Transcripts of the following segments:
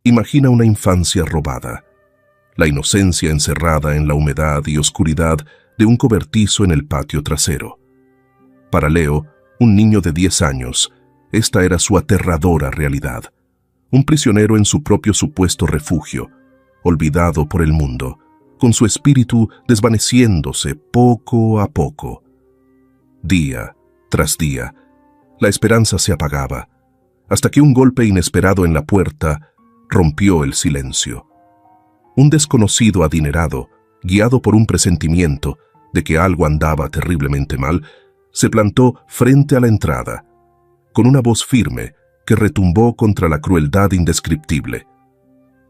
Imagina una infancia robada, la inocencia encerrada en la humedad y oscuridad de un cobertizo en el patio trasero. Para Leo, un niño de 10 años, esta era su aterradora realidad. Un prisionero en su propio supuesto refugio, olvidado por el mundo, con su espíritu desvaneciéndose poco a poco. Día tras día, la esperanza se apagaba, hasta que un golpe inesperado en la puerta rompió el silencio. Un desconocido adinerado, guiado por un presentimiento de que algo andaba terriblemente mal, se plantó frente a la entrada, con una voz firme que retumbó contra la crueldad indescriptible.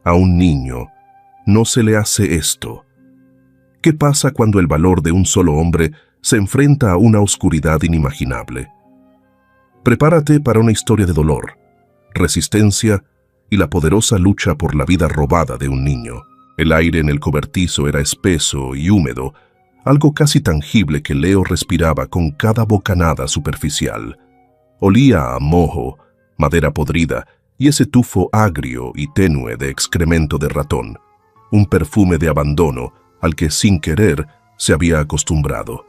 A un niño no se le hace esto. ¿Qué pasa cuando el valor de un solo hombre se enfrenta a una oscuridad inimaginable? Prepárate para una historia de dolor, resistencia y la poderosa lucha por la vida robada de un niño. El aire en el cobertizo era espeso y húmedo, algo casi tangible que Leo respiraba con cada bocanada superficial. Olía a moho, madera podrida y ese tufo agrio y tenue de excremento de ratón, un perfume de abandono al que sin querer se había acostumbrado.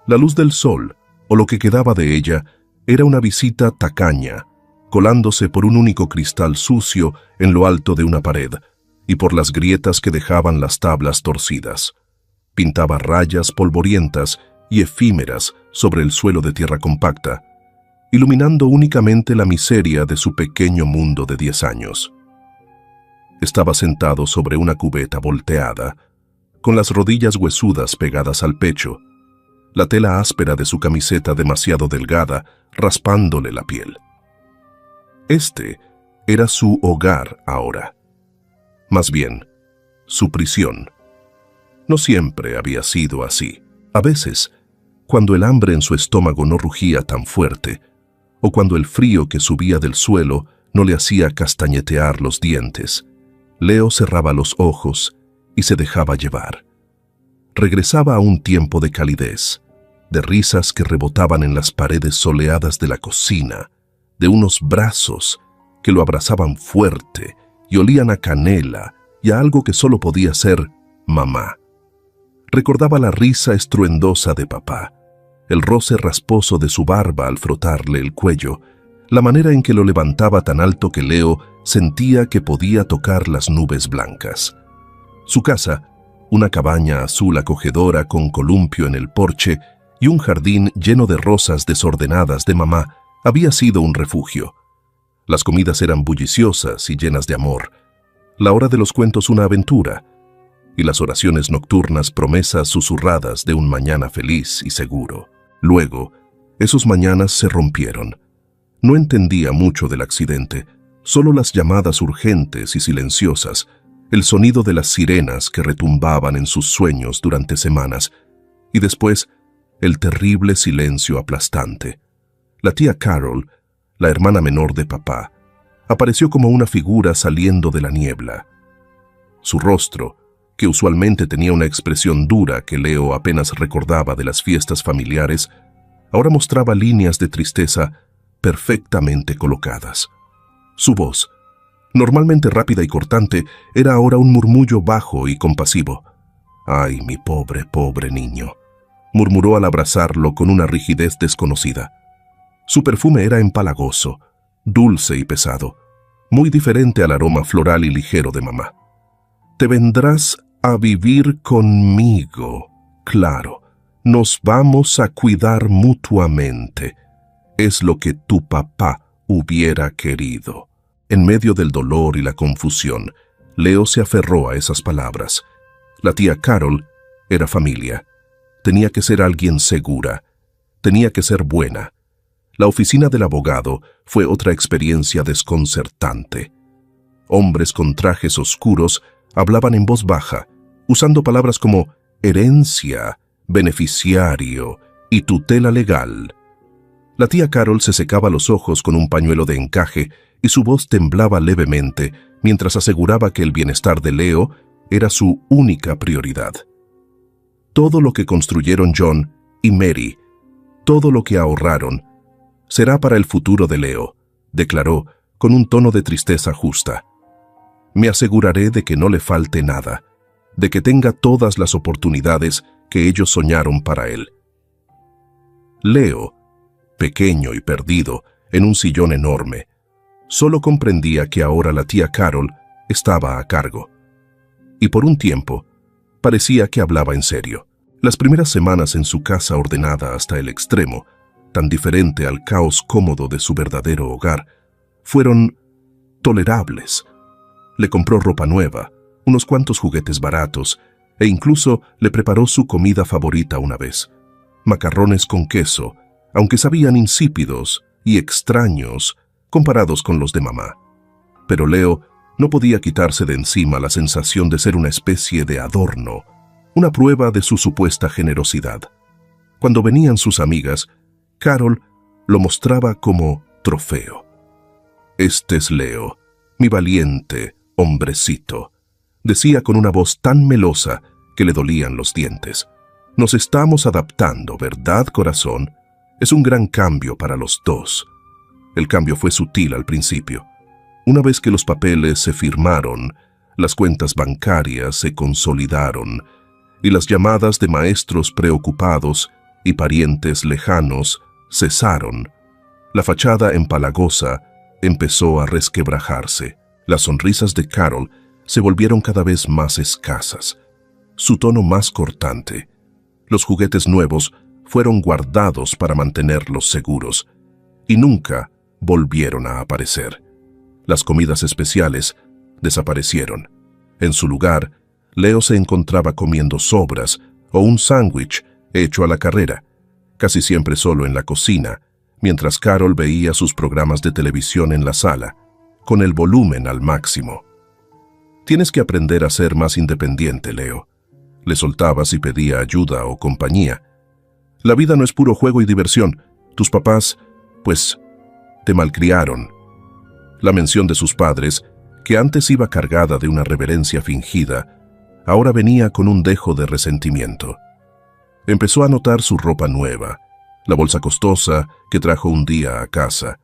La luz del sol, o lo que quedaba de ella, era una visita tacaña, colándose por un único cristal sucio en lo alto de una pared y por las grietas que dejaban las tablas torcidas. Pintaba rayas polvorientas y efímeras sobre el suelo de tierra compacta, iluminando únicamente la miseria de su pequeño mundo de 10 años. Estaba sentado sobre una cubeta volteada, con las rodillas huesudas pegadas al pecho, la tela áspera de su camiseta demasiado delgada raspándole la piel. Este era su hogar ahora. Más bien, su prisión. No siempre había sido así. A veces, cuando el hambre en su estómago no rugía tan fuerte, o cuando el frío que subía del suelo no le hacía castañetear los dientes, Leo cerraba los ojos y se dejaba llevar. Regresaba a un tiempo de calidez, de risas que rebotaban en las paredes soleadas de la cocina, de unos brazos que lo abrazaban fuerte y olían a canela y a algo que solo podía ser mamá. Recordaba la risa estruendosa de papá, el roce rasposo de su barba al frotarle el cuello, la manera en que lo levantaba tan alto que Leo sentía que podía tocar las nubes blancas. Su casa, una cabaña azul acogedora con columpio en el porche y un jardín lleno de rosas desordenadas de mamá, había sido un refugio. Las comidas eran bulliciosas y llenas de amor, la hora de los cuentos una aventura, y las oraciones nocturnas promesas susurradas de un mañana feliz y seguro. Luego, esos mañanas se rompieron. No entendía mucho del accidente, solo las llamadas urgentes y silenciosas, el sonido de las sirenas que retumbaban en sus sueños durante semanas, y después el terrible silencio aplastante. La tía Carol, la hermana menor de papá, apareció como una figura saliendo de la niebla. Su rostro, que usualmente tenía una expresión dura que Leo apenas recordaba de las fiestas familiares, ahora mostraba líneas de tristeza perfectamente colocadas. Su voz, normalmente rápida y cortante, era ahora un murmullo bajo y compasivo. «Ay, mi pobre, pobre niño», murmuró al abrazarlo con una rigidez desconocida. Su perfume era empalagoso, dulce y pesado, muy diferente al aroma floral y ligero de mamá. «Te vendrás a vivir conmigo, claro. Nos vamos a cuidar mutuamente. Es lo que tu papá hubiera querido». En medio del dolor y la confusión, Leo se aferró a esas palabras. La tía Carol era familia. Tenía que ser alguien segura. Tenía que ser buena. La oficina del abogado fue otra experiencia desconcertante. Hombres con trajes oscuros hablaban en voz baja, usando palabras como herencia, beneficiario y tutela legal. La tía Carol se secaba los ojos con un pañuelo de encaje y su voz temblaba levemente mientras aseguraba que el bienestar de Leo era su única prioridad. Todo lo que construyeron John y Mary, todo lo que ahorraron, será para el futuro de Leo, declaró con un tono de tristeza justa. Me aseguraré de que no le falte nada, de que tenga todas las oportunidades que ellos soñaron para él. Leo, pequeño y perdido, en un sillón enorme, solo comprendía que ahora la tía Carol estaba a cargo. Y por un tiempo, parecía que hablaba en serio. Las primeras semanas en su casa ordenada hasta el extremo, tan diferente al caos cómodo de su verdadero hogar, fueron tolerables. Le compró ropa nueva, unos cuantos juguetes baratos, e incluso le preparó su comida favorita una vez: macarrones con queso, aunque sabían insípidos y extraños comparados con los de mamá. Pero Leo no podía quitarse de encima la sensación de ser una especie de adorno, una prueba de su supuesta generosidad. Cuando venían sus amigas, Carol lo mostraba como trofeo. «Este es Leo, mi valiente hombrecito», decía con una voz tan melosa que le dolían los dientes. «Nos estamos adaptando, ¿verdad, corazón? Es un gran cambio para los dos». El cambio fue sutil al principio. Una vez que los papeles se firmaron, las cuentas bancarias se consolidaron y las llamadas de maestros preocupados y parientes lejanos cesaron, la fachada empalagosa empezó a resquebrajarse. Las sonrisas de Carol se volvieron cada vez más escasas, su tono más cortante. Los juguetes nuevos fueron guardados para mantenerlos seguros y nunca volvieron a aparecer. Las comidas especiales desaparecieron. En su lugar, Leo se encontraba comiendo sobras o un sándwich hecho a la carrera, casi siempre solo en la cocina, mientras Carol veía sus programas de televisión en la sala, con el volumen al máximo. «Tienes que aprender a ser más independiente, Leo», le soltaba si pedía ayuda o compañía. «La vida no es puro juego y diversión. Tus papás, pues, te malcriaron». La mención de sus padres, que antes iba cargada de una reverencia fingida, ahora venía con un dejo de resentimiento. Empezó a notar su ropa nueva, la bolsa costosa que trajo un día a casa,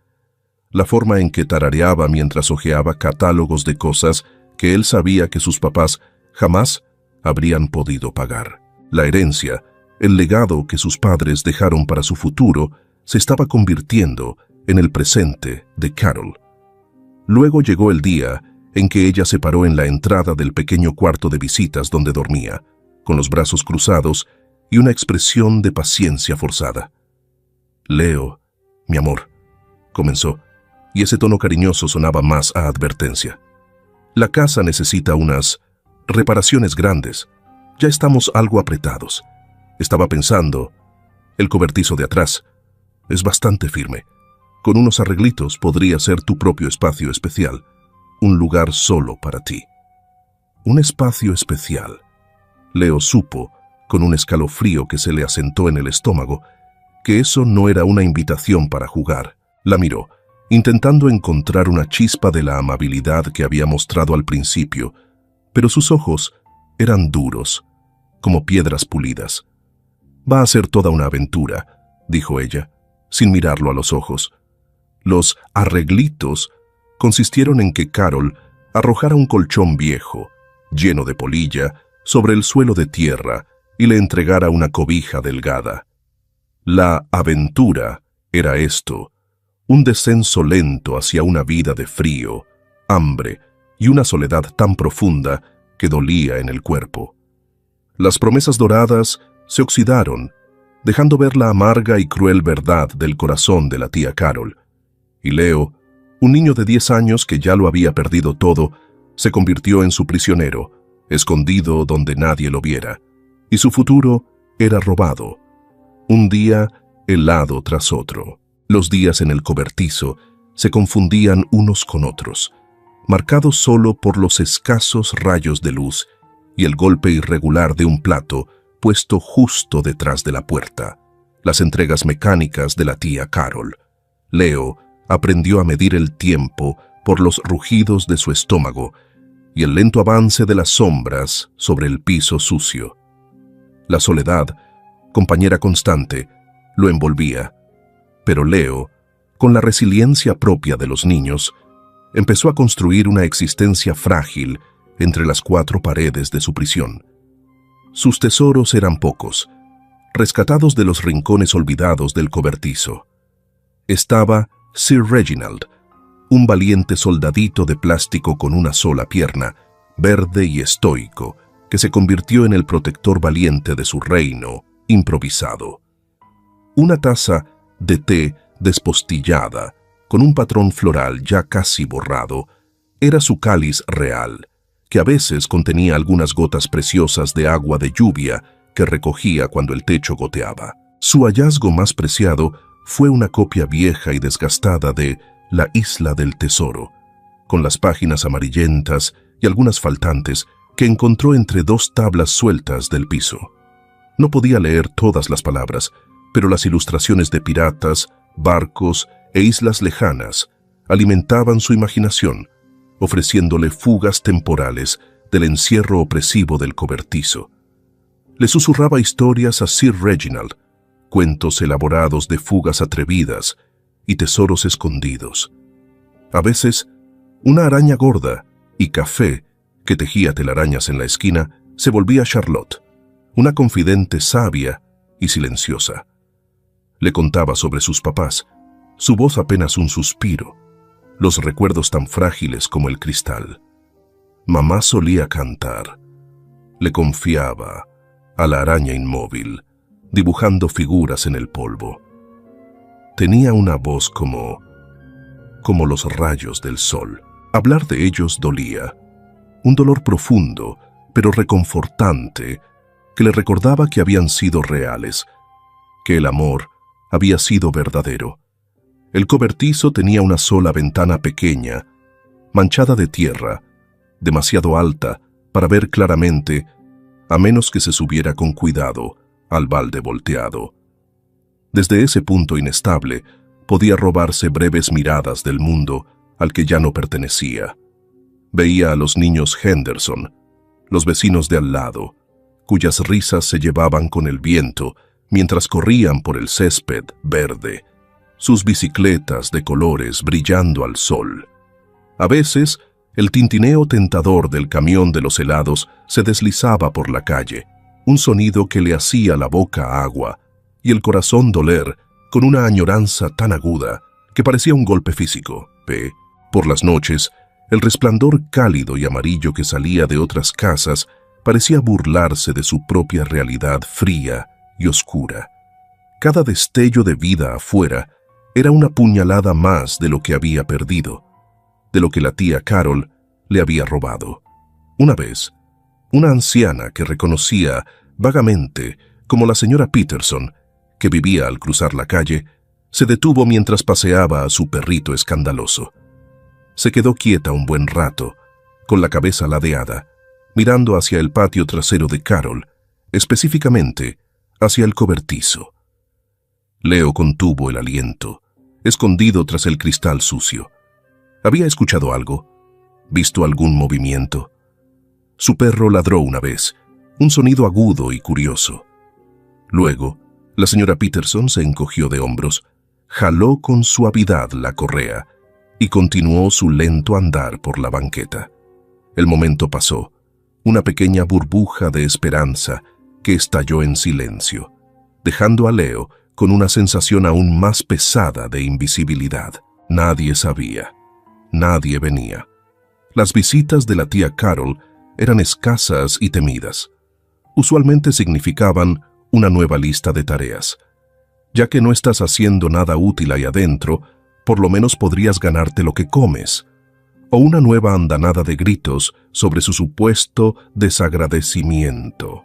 la forma en que tarareaba mientras hojeaba catálogos de cosas que él sabía que sus papás jamás habrían podido pagar. La herencia, el legado que sus padres dejaron para su futuro, se estaba convirtiendo en el presente de Carol. Luego llegó el día en que ella se paró en la entrada del pequeño cuarto de visitas donde dormía, con los brazos cruzados y una expresión de paciencia forzada. «Leo, mi amor», comenzó, y ese tono cariñoso sonaba más a advertencia. «La casa necesita unas reparaciones grandes. Ya estamos algo apretados. Estaba pensando, el cobertizo de atrás es bastante firme. Con unos arreglitos podría ser tu propio espacio especial, un lugar solo para ti». Un espacio especial. Leo supo, con un escalofrío que se le asentó en el estómago, que eso no era una invitación para jugar. La miró, intentando encontrar una chispa de la amabilidad que había mostrado al principio, pero sus ojos eran duros, como piedras pulidas. «Va a ser toda una aventura», dijo ella, sin mirarlo a los ojos. Los arreglitos consistieron en que Carol arrojara un colchón viejo, lleno de polilla, sobre el suelo de tierra y le entregara una cobija delgada. La aventura era esto, un descenso lento hacia una vida de frío, hambre y una soledad tan profunda que dolía en el cuerpo. Las promesas doradas se oxidaron, dejando ver la amarga y cruel verdad del corazón de la tía Carol. Y Leo, un niño de 10 años que ya lo había perdido todo, se convirtió en su prisionero, escondido donde nadie lo viera, y su futuro era robado. Un día helado tras otro. Los días en el cobertizo se confundían unos con otros, marcados solo por los escasos rayos de luz y el golpe irregular de un plato puesto justo detrás de la puerta. Las entregas mecánicas de la tía Carol. Leo aprendió a medir el tiempo por los rugidos de su estómago y el lento avance de las sombras sobre el piso sucio. La soledad, compañera constante, lo envolvía, pero Leo, con la resiliencia propia de los niños, empezó a construir una existencia frágil entre las cuatro paredes de su prisión. Sus tesoros eran pocos, rescatados de los rincones olvidados del cobertizo. Estaba Sir Reginald, un valiente soldadito de plástico con una sola pierna, verde y estoico, que se convirtió en el protector valiente de su reino improvisado. Una taza de té despostillada, con un patrón floral ya casi borrado, era su cáliz real, que a veces contenía algunas gotas preciosas de agua de lluvia que recogía cuando el techo goteaba. Su hallazgo más preciado fue una copia vieja y desgastada de La Isla del Tesoro, con las páginas amarillentas y algunas faltantes que encontró entre dos tablas sueltas del piso. No podía leer todas las palabras, pero las ilustraciones de piratas, barcos e islas lejanas alimentaban su imaginación, ofreciéndole fugas temporales del encierro opresivo del cobertizo. Le susurraba historias a Sir Reginald, cuentos elaborados de fugas atrevidas y tesoros escondidos. A veces, una araña gorda y café que tejía telarañas en la esquina se volvía Charlotte, una confidente sabia y silenciosa. Le contaba sobre sus papás, su voz apenas un suspiro, los recuerdos tan frágiles como el cristal. Mamá solía cantar. Le confiaba a la araña inmóvil, dibujando figuras en el polvo. Tenía una voz como los rayos del sol. Hablar de ellos dolía, un dolor profundo, pero reconfortante, que le recordaba que habían sido reales, que el amor había sido verdadero. El cobertizo tenía una sola ventana pequeña, manchada de tierra, demasiado alta para ver claramente, a menos que se subiera con cuidado al balde volteado. Desde ese punto inestable, podía robarse breves miradas del mundo al que ya no pertenecía. Veía a los niños Henderson, los vecinos de al lado, cuyas risas se llevaban con el viento mientras corrían por el césped verde, sus bicicletas de colores brillando al sol. A veces, el tintineo tentador del camión de los helados se deslizaba por la calle, un sonido que le hacía la boca agua y el corazón doler con una añoranza tan aguda que parecía un golpe físico. Por las noches, el resplandor cálido y amarillo que salía de otras casas parecía burlarse de su propia realidad fría y oscura. Cada destello de vida afuera era una puñalada más de lo que había perdido, de lo que la tía Carol le había robado. Una vez, una anciana que reconocía vagamente como la señora Peterson, que vivía al cruzar la calle, se detuvo mientras paseaba a su perrito escandaloso. Se quedó quieta un buen rato, con la cabeza ladeada, mirando hacia el patio trasero de Carol, específicamente hacia el cobertizo. Leo contuvo el aliento, escondido tras el cristal sucio. ¿Había escuchado algo? ¿Visto algún movimiento? Su perro ladró una vez, un sonido agudo y curioso. Luego, la señora Peterson se encogió de hombros, jaló con suavidad la correa y continuó su lento andar por la banqueta. El momento pasó, una pequeña burbuja de esperanza que estalló en silencio, dejando a Leo con una sensación aún más pesada de invisibilidad. Nadie sabía, nadie venía. Las visitas de la tía Carol eran escasas y temidas. Usualmente significaban una nueva lista de tareas. Ya que no estás haciendo nada útil ahí adentro, por lo menos podrías ganarte lo que comes. O una nueva andanada de gritos sobre su supuesto desagradecimiento.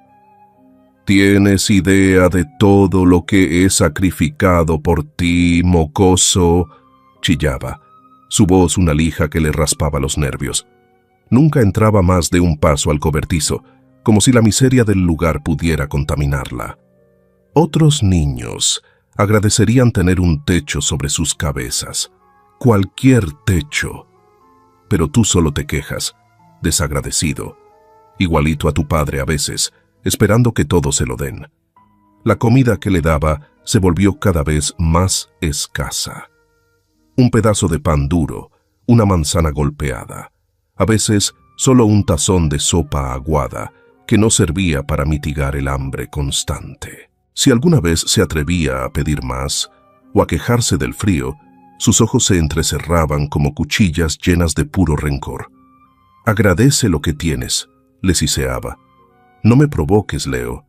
¿Tienes idea de todo lo que he sacrificado por ti, mocoso?, chillaba, su voz una lija que le raspaba los nervios. Nunca entraba más de un paso al cobertizo, como si la miseria del lugar pudiera contaminarla. Otros niños agradecerían tener un techo sobre sus cabezas, cualquier techo. Pero tú solo te quejas, desagradecido, igualito a tu padre a veces, esperando que todo se lo den. La comida que le daba se volvió cada vez más escasa. Un pedazo de pan duro, una manzana golpeada, a veces solo un tazón de sopa aguada que no servía para mitigar el hambre constante. Si alguna vez se atrevía a pedir más o a quejarse del frío, sus ojos se entrecerraban como cuchillas llenas de puro rencor. «Agradece lo que tienes», le siseaba. «No me provoques, Leo.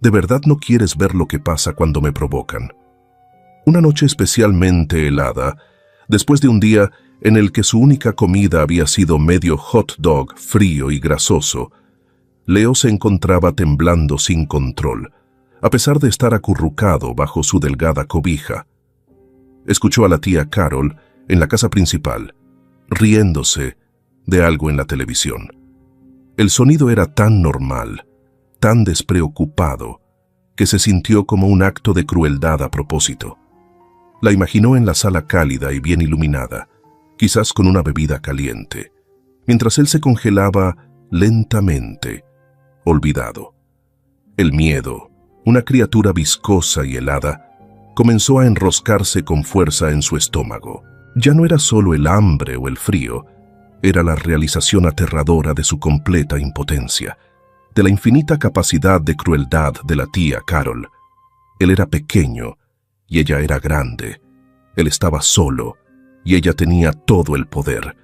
¿De verdad no quieres ver lo que pasa cuando me provocan?» Una noche especialmente helada, después de un día en el que su única comida había sido medio hot dog frío y grasoso, Leo se encontraba temblando sin control, a pesar de estar acurrucado bajo su delgada cobija. Escuchó a la tía Carol en la casa principal, riéndose de algo en la televisión. El sonido era tan normal, tan despreocupado, que se sintió como un acto de crueldad a propósito. La imaginó en la sala cálida y bien iluminada, quizás con una bebida caliente, mientras él se congelaba lentamente, olvidado. El miedo, una criatura viscosa y helada, comenzó a enroscarse con fuerza en su estómago. Ya no era solo el hambre o el frío, era la realización aterradora de su completa impotencia, de la infinita capacidad de crueldad de la tía Carol. Él era pequeño y ella era grande. Él estaba solo y ella tenía todo el poder.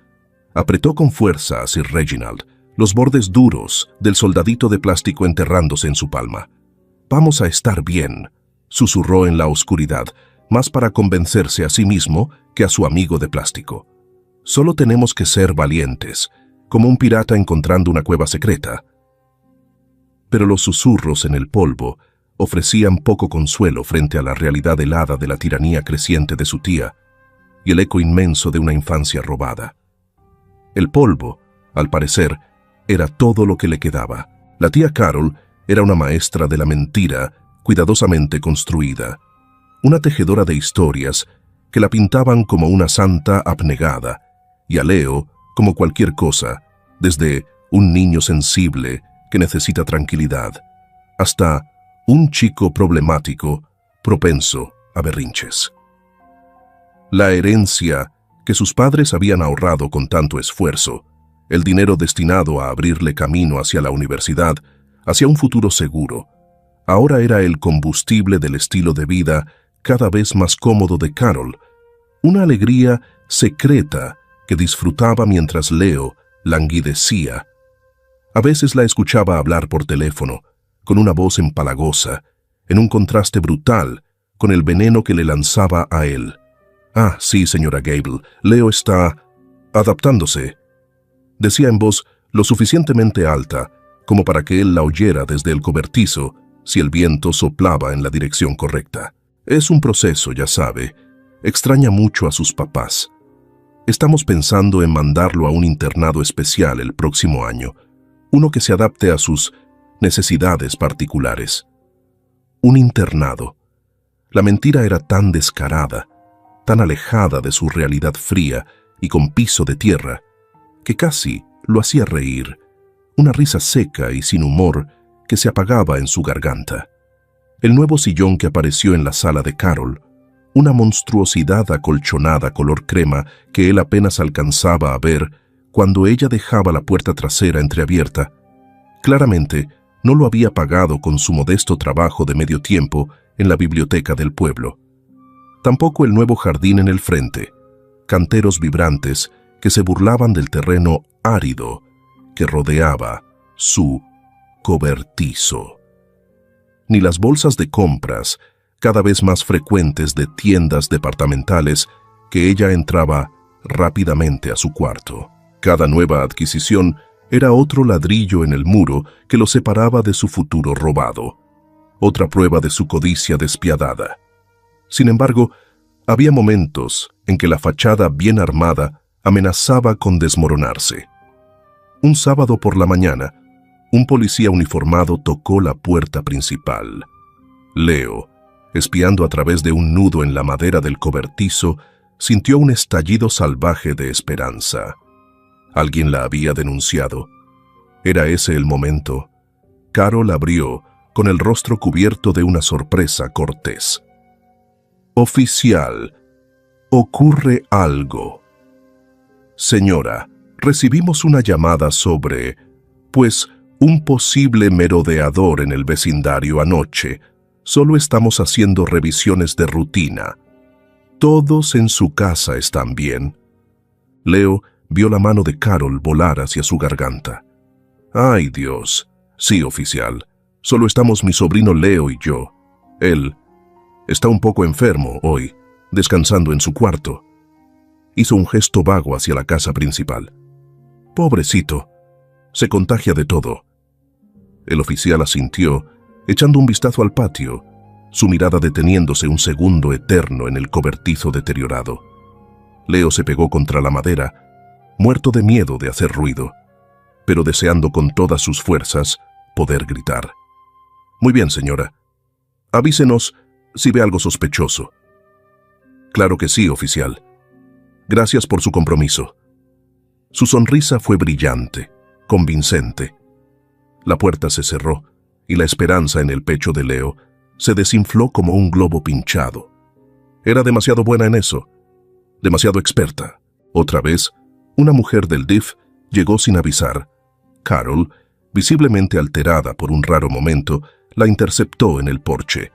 Apretó con fuerza a Sir Reginald, los bordes duros del soldadito de plástico enterrándose en su palma. «Vamos a estar bien», susurró en la oscuridad, más para convencerse a sí mismo que a su amigo de plástico. «Solo tenemos que ser valientes, como un pirata encontrando una cueva secreta». Pero los susurros en el polvo ofrecían poco consuelo frente a la realidad helada de la tiranía creciente de su tía y el eco inmenso de una infancia robada. El polvo, al parecer, era todo lo que le quedaba. La tía Carol era una maestra de la mentira cuidadosamente construida, una tejedora de historias que la pintaban como una santa abnegada y a Leo como cualquier cosa, desde un niño sensible que necesita tranquilidad hasta un chico problemático propenso a berrinches. La herencia que sus padres habían ahorrado con tanto esfuerzo, el dinero destinado a abrirle camino hacia la universidad, hacia un futuro seguro, ahora era el combustible del estilo de vida cada vez más cómodo de Carol, una alegría secreta que disfrutaba mientras Leo languidecía. A veces la escuchaba hablar por teléfono, con una voz empalagosa, en un contraste brutal con el veneno que le lanzaba a él. «Ah, sí, señora Gable, Leo está adaptándose», decía en voz lo suficientemente alta como para que él la oyera desde el cobertizo si el viento soplaba en la dirección correcta. «Es un proceso, ya sabe. Extraña mucho a sus papás. Estamos pensando en mandarlo a un internado especial el próximo año, uno que se adapte a sus necesidades particulares». Un internado. La mentira era tan descarada, tan alejada de su realidad fría y con piso de tierra, que casi lo hacía reír, una risa seca y sin humor que se apagaba en su garganta. El nuevo sillón que apareció en la sala de Carol, una monstruosidad acolchonada color crema que él apenas alcanzaba a ver cuando ella dejaba la puerta trasera entreabierta, claramente no lo había pagado con su modesto trabajo de medio tiempo en la biblioteca del pueblo. Tampoco el nuevo jardín en el frente, canteros vibrantes que se burlaban del terreno árido que rodeaba su cobertizo. Ni las bolsas de compras, cada vez más frecuentes de tiendas departamentales, que ella entraba rápidamente a su cuarto. Cada nueva adquisición era otro ladrillo en el muro que lo separaba de su futuro robado, otra prueba de su codicia despiadada. Sin embargo, había momentos en que la fachada bien armada amenazaba con desmoronarse. Un sábado por la mañana, un policía uniformado tocó la puerta principal. Leo, espiando a través de un nudo en la madera del cobertizo, sintió un estallido salvaje de esperanza. Alguien la había denunciado. ¿Era ese el momento? Carol abrió, con el rostro cubierto de una sorpresa cortés. «Oficial, ocurre algo». Señora, recibimos una llamada sobre, pues, un posible merodeador en el vecindario anoche. Solo estamos haciendo revisiones de rutina. ¿Todos en su casa están bien? Leo vio la mano de Carol volar hacia su garganta. ¡Ay, Dios! Sí, oficial. Solo estamos mi sobrino Leo y yo. Él está un poco enfermo hoy, descansando en su cuarto. Hizo un gesto vago hacia la casa principal. Pobrecito. Se contagia de todo. El oficial asintió, echando un vistazo al patio, su mirada deteniéndose un segundo eterno en el cobertizo deteriorado. Leo se pegó contra la madera, muerto de miedo de hacer ruido, pero deseando con todas sus fuerzas poder gritar. Muy bien, señora. Avísenos si ve algo sospechoso. Claro que sí, oficial. Gracias por su compromiso. Su sonrisa fue brillante, convincente. La puerta se cerró y la esperanza en el pecho de Leo se desinfló como un globo pinchado. Era demasiado buena en eso, demasiado experta. Otra vez, una mujer del DIF llegó sin avisar. Carol, visiblemente alterada por un raro momento, la interceptó en el porche.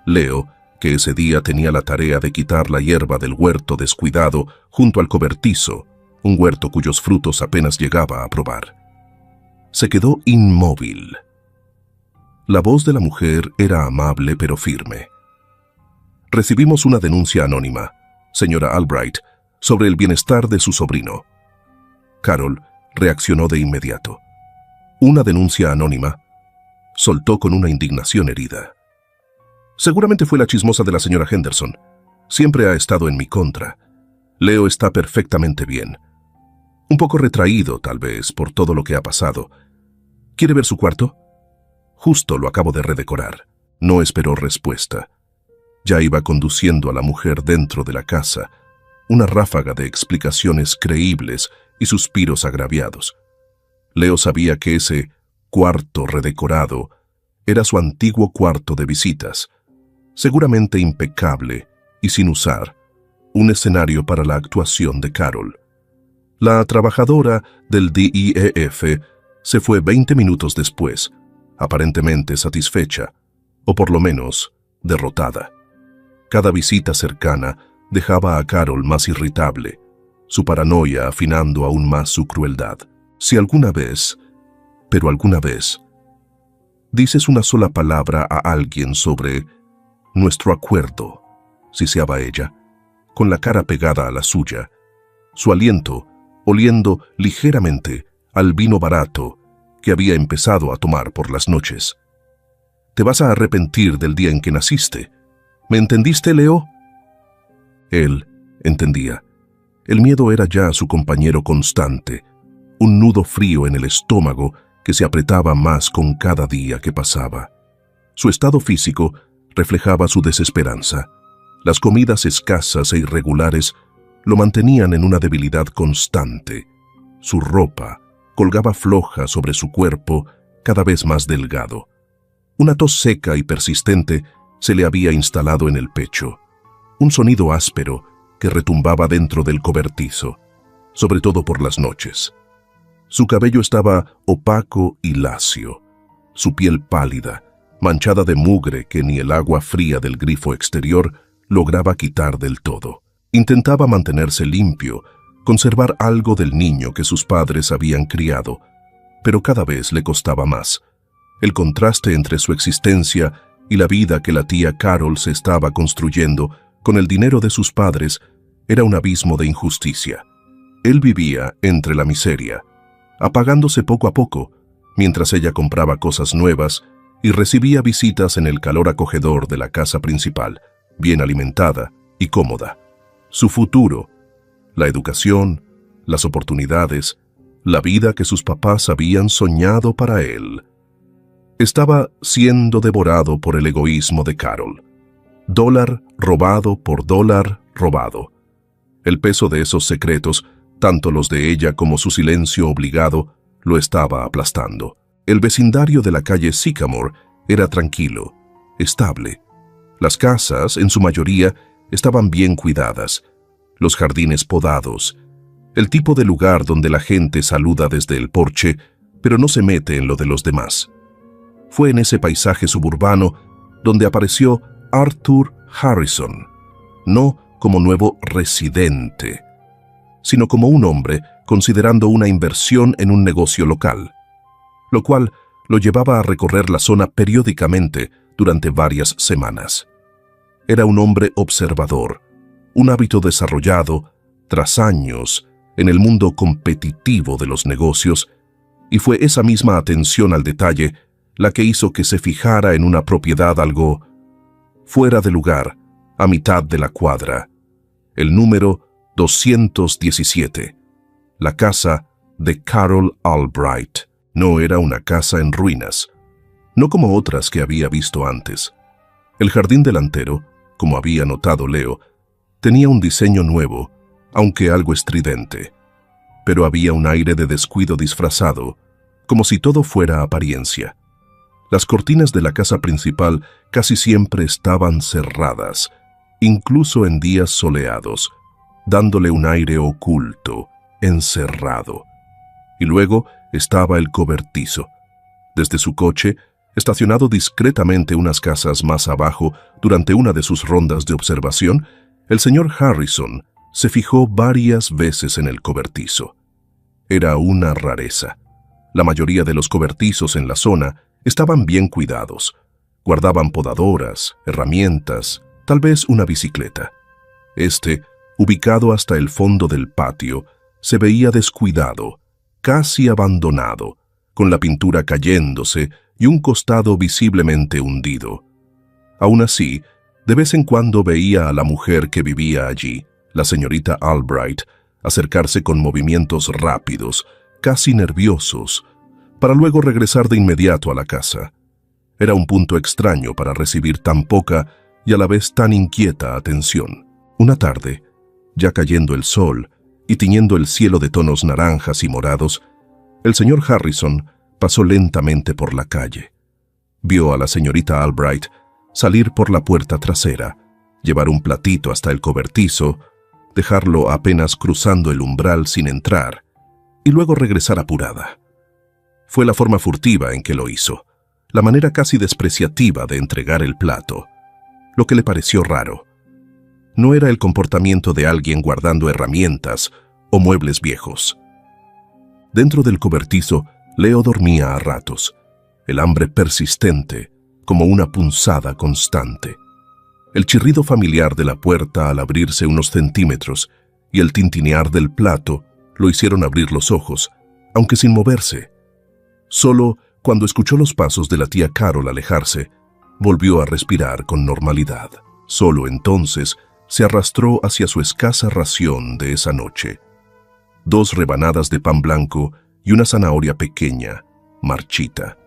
Leo, que ese día tenía la tarea de quitar la hierba del huerto descuidado junto al cobertizo, un huerto cuyos frutos apenas llegaba a probar. Se quedó inmóvil. La voz de la mujer era amable pero firme. Recibimos una denuncia anónima, señora Albright, sobre el bienestar de su sobrino. Carol reaccionó de inmediato. ¿Una denuncia anónima? Soltó con una indignación herida. Seguramente fue la chismosa de la señora Henderson. Siempre ha estado en mi contra. Leo está perfectamente bien. Un poco retraído, tal vez, por todo lo que ha pasado. ¿Quiere ver su cuarto? Justo lo acabo de redecorar. No esperó respuesta. Ya iba conduciendo a la mujer dentro de la casa, una ráfaga de explicaciones creíbles y suspiros agraviados. Leo sabía que ese cuarto redecorado era su antiguo cuarto de visitas, seguramente impecable y sin usar, un escenario para la actuación de Carol. La trabajadora del DIEF se fue 20 minutos después, aparentemente satisfecha, o por lo menos derrotada. Cada visita cercana dejaba a Carol más irritable, su paranoia afinando aún más su crueldad. Si alguna vez, pero alguna vez, dices una sola palabra a alguien sobre nuestro acuerdo, siseaba ella, con la cara pegada a la suya, su aliento oliendo ligeramente al vino barato que había empezado a tomar por las noches. Te vas a arrepentir del día en que naciste. ¿Me entendiste, Leo? Él entendía. El miedo era ya su compañero constante, un nudo frío en el estómago que se apretaba más con cada día que pasaba. Su estado físico reflejaba su desesperanza. Las comidas escasas e irregulares lo mantenían en una debilidad constante. Su ropa colgaba floja sobre su cuerpo, cada vez más delgado. Una tos seca y persistente se le había instalado en el pecho. Un sonido áspero que retumbaba dentro del cobertizo, sobre todo por las noches. Su cabello estaba opaco y lacio, su piel pálida, manchada de mugre que ni el agua fría del grifo exterior lograba quitar del todo. Intentaba mantenerse limpio, conservar algo del niño que sus padres habían criado, pero cada vez le costaba más. El contraste entre su existencia y la vida que la tía Carol se estaba construyendo con el dinero de sus padres era un abismo de injusticia. Él vivía entre la miseria, apagándose poco a poco, mientras ella compraba cosas nuevas y recibía visitas en el calor acogedor de la casa principal, bien alimentada y cómoda. Su futuro, la educación, las oportunidades, la vida que sus papás habían soñado para él, estaba siendo devorado por el egoísmo de Carol. Dólar robado por dólar robado. El peso de esos secretos, tanto los de ella como su silencio obligado, lo estaba aplastando. El vecindario de la calle Sycamore era tranquilo, estable. Las casas, en su mayoría, estaban bien cuidadas, los jardines podados, El tipo de lugar donde la gente saluda desde el porche, pero no se mete en lo de los demás. Fue en ese paisaje suburbano donde apareció Arthur Harrison, no como nuevo residente, sino como un hombre considerando una inversión en un negocio local, lo cual lo llevaba a recorrer la zona periódicamente durante varias semanas. Era un hombre observador, un hábito desarrollado tras años en el mundo competitivo de los negocios, y fue esa misma atención al detalle la que hizo que se fijara en una propiedad algo fuera de lugar, a mitad de la cuadra, el número 217, la casa de Carol Albright. No era una casa en ruinas, no como otras que había visto antes. El jardín delantero, como había notado Leo, tenía un diseño nuevo, aunque algo estridente, pero había un aire de descuido disfrazado, como si todo fuera apariencia. Las cortinas de la casa principal casi siempre estaban cerradas, incluso en días soleados, dándole un aire oculto, encerrado. Y luego estaba el cobertizo. Desde su coche, estacionado discretamente unas casas más abajo durante una de sus rondas de observación, el señor Harrison se fijó varias veces en el cobertizo. Era una rareza. La mayoría de los cobertizos en la zona estaban bien cuidados. Guardaban podadoras, herramientas, tal vez una bicicleta. Ubicado hasta el fondo del patio, se veía descuidado, casi abandonado, con la pintura cayéndose y un costado visiblemente hundido. Aún así, de vez en cuando veía a la mujer que vivía allí, la señorita Albright, acercarse con movimientos rápidos, casi nerviosos, para luego regresar de inmediato a la casa. Era un punto extraño para recibir tan poca y a la vez tan inquieta atención. Una tarde, ya cayendo el sol y tiñendo el cielo de tonos naranjas y morados, el señor Harrison pasó lentamente por la calle. Vio a la señorita Albright salir por la puerta trasera, llevar un platito hasta el cobertizo, dejarlo apenas cruzando el umbral sin entrar, y luego regresar apurada. Fue la forma furtiva en que lo hizo, la manera casi despreciativa de entregar el plato, lo que le pareció raro. No era el comportamiento de alguien guardando herramientas o muebles viejos. Dentro del cobertizo, Leo dormía a ratos, el hambre persistente, como una punzada constante. El chirrido familiar de la puerta al abrirse unos centímetros y el tintinear del plato lo hicieron abrir los ojos, aunque sin moverse. Solo cuando escuchó los pasos de la tía Carol alejarse, volvió a respirar con normalidad. Solo entonces se arrastró hacia su escasa ración de esa noche. 2 rebanadas de pan blanco y una zanahoria pequeña, marchita.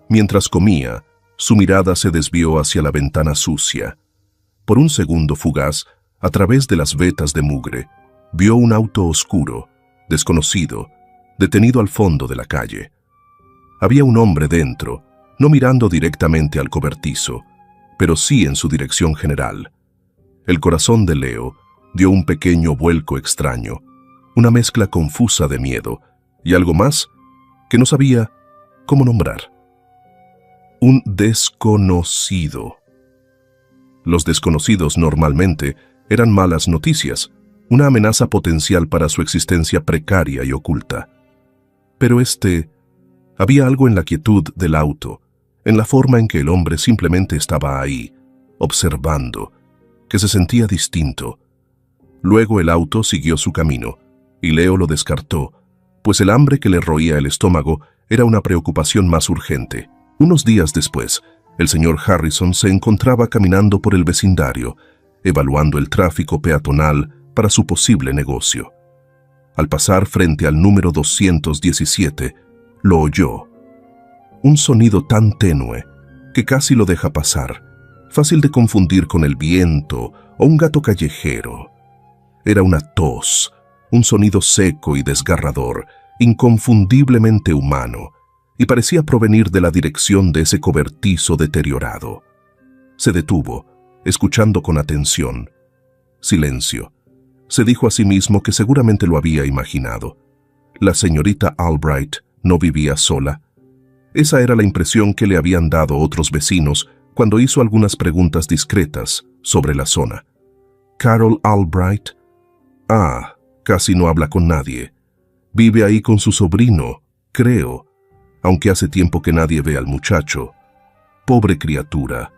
Mientras comía, su mirada se desvió hacia la ventana sucia. Por un segundo fugaz, a través de las vetas de mugre, vio un auto oscuro, desconocido, detenido al fondo de la calle. Había un hombre dentro, no mirando directamente al cobertizo, pero sí en su dirección general. El corazón de Leo dio un pequeño vuelco extraño, una mezcla confusa de miedo y algo más que no sabía cómo nombrar. Un desconocido. Los desconocidos normalmente eran malas noticias, una amenaza potencial para su existencia precaria y oculta. Pero había algo en la quietud del auto, en la forma en que el hombre simplemente estaba ahí, observando, que se sentía distinto. Luego el auto siguió su camino, y Leo lo descartó, pues el hambre que le roía el estómago era una preocupación más urgente. Unos días después, el señor Harrison se encontraba caminando por el vecindario, evaluando el tráfico peatonal para su posible negocio. Al pasar frente al número 217, lo oyó. Un sonido tan tenue que casi lo deja pasar, fácil de confundir con el viento o un gato callejero. Era una tos, un sonido seco y desgarrador, inconfundiblemente humano, y parecía provenir de la dirección de ese cobertizo deteriorado. Se detuvo, escuchando con atención. Silencio, Se dijo a sí mismo que seguramente lo había imaginado. La señorita Albright no vivía sola. Esa era la impresión que le habían dado otros vecinos cuando hizo algunas preguntas discretas sobre la zona. ¿Carol Albright? Ah, casi no habla con nadie. Vive ahí con su sobrino, creo, aunque hace tiempo que nadie ve al muchacho. Pobre criatura.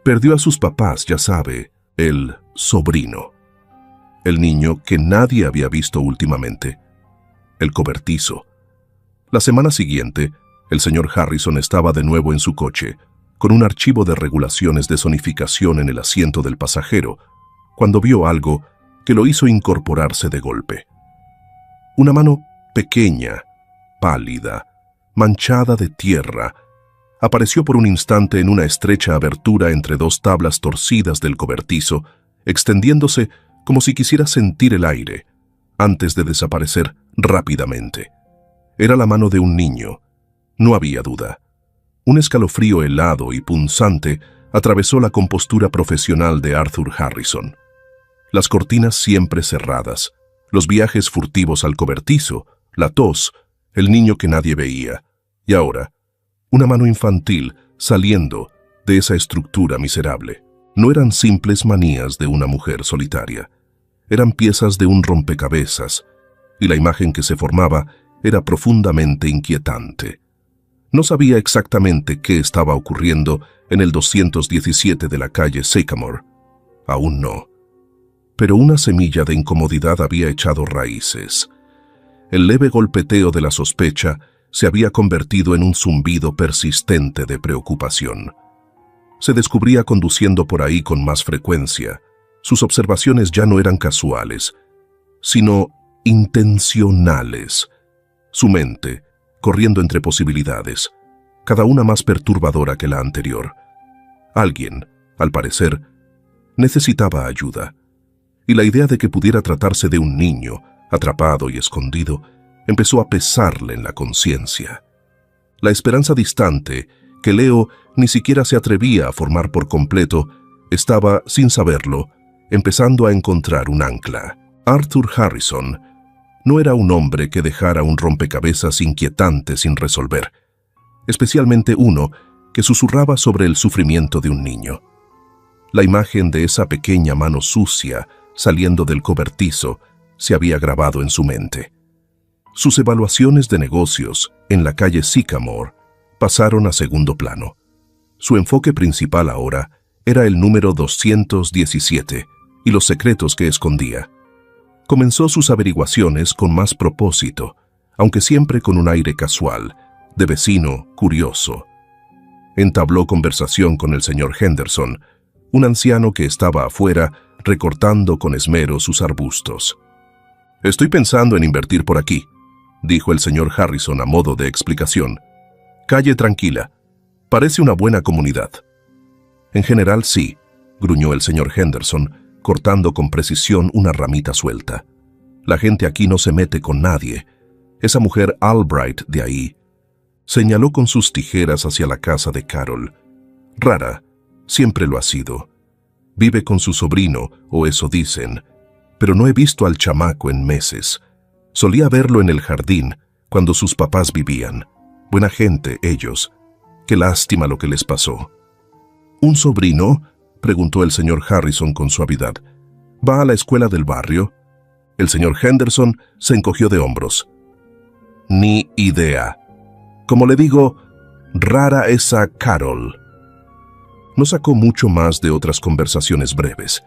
Perdió a sus papás, ya sabe, el sobrino. El niño que nadie había visto últimamente. El cobertizo. La semana siguiente, el señor Harrison estaba de nuevo en su coche, con un archivo de regulaciones de zonificación en el asiento del pasajero, cuando vio algo que lo hizo incorporarse de golpe. Una mano pequeña, pálida, manchada de tierra, apareció por un instante en una estrecha abertura entre dos tablas torcidas del cobertizo, extendiéndose como si quisiera sentir el aire, antes de desaparecer rápidamente. Era la mano de un niño, no había duda. Un escalofrío helado y punzante atravesó la compostura profesional de Arthur Harrison. Las cortinas siempre cerradas, los viajes furtivos al cobertizo, la tos, el niño que nadie veía, y ahora, una mano infantil saliendo de esa estructura miserable. No eran simples manías de una mujer solitaria, eran piezas de un rompecabezas, y la imagen que se formaba era profundamente inquietante. No sabía exactamente qué estaba ocurriendo en el 217 de la calle Sycamore. Aún no. Pero una semilla de incomodidad había echado raíces. El leve golpeteo de la sospecha se había convertido en un zumbido persistente de preocupación. Se descubría conduciendo por ahí con más frecuencia. Sus observaciones ya no eran casuales, sino intencionales. Su mente, corriendo entre posibilidades, cada una más perturbadora que la anterior. Alguien, al parecer, necesitaba ayuda, y la idea de que pudiera tratarse de un niño, atrapado y escondido, empezó a pesarle en la conciencia. La esperanza distante, que Leo ni siquiera se atrevía a formar por completo, estaba, sin saberlo, empezando a encontrar un ancla. Arthur Harrison no era un hombre que dejara un rompecabezas inquietante sin resolver, especialmente uno que susurraba sobre el sufrimiento de un niño. La imagen de esa pequeña mano sucia saliendo del cobertizo se había grabado en su mente. Sus evaluaciones de negocios en la calle Sycamore pasaron a segundo plano. Su enfoque principal ahora era el número 217 y los secretos que escondía. Comenzó sus averiguaciones con más propósito, aunque siempre con un aire casual, de vecino curioso. Entabló conversación con el señor Henderson, un anciano que estaba afuera recortando con esmero sus arbustos. «Estoy pensando en invertir por aquí», dijo el señor Harrison a modo de explicación. «Calle tranquila. Parece una buena comunidad». «En general sí», gruñó el señor Henderson, cortando con precisión una ramita suelta. «La gente aquí no se mete con nadie. Esa mujer Albright de ahí», señaló con sus tijeras hacia la casa de Carol. «Rara, siempre lo ha sido. Vive con su sobrino, o eso dicen, pero no he visto al chamaco en meses. Solía verlo en el jardín, cuando sus papás vivían. Buena gente, ellos. Qué lástima lo que les pasó». «¿Un sobrino?», preguntó el señor Harrison con suavidad. «¿Va a la escuela del barrio?». El señor Henderson se encogió de hombros. «Ni idea. Como le digo, rara esa Carol». No sacó mucho más de otras conversaciones breves.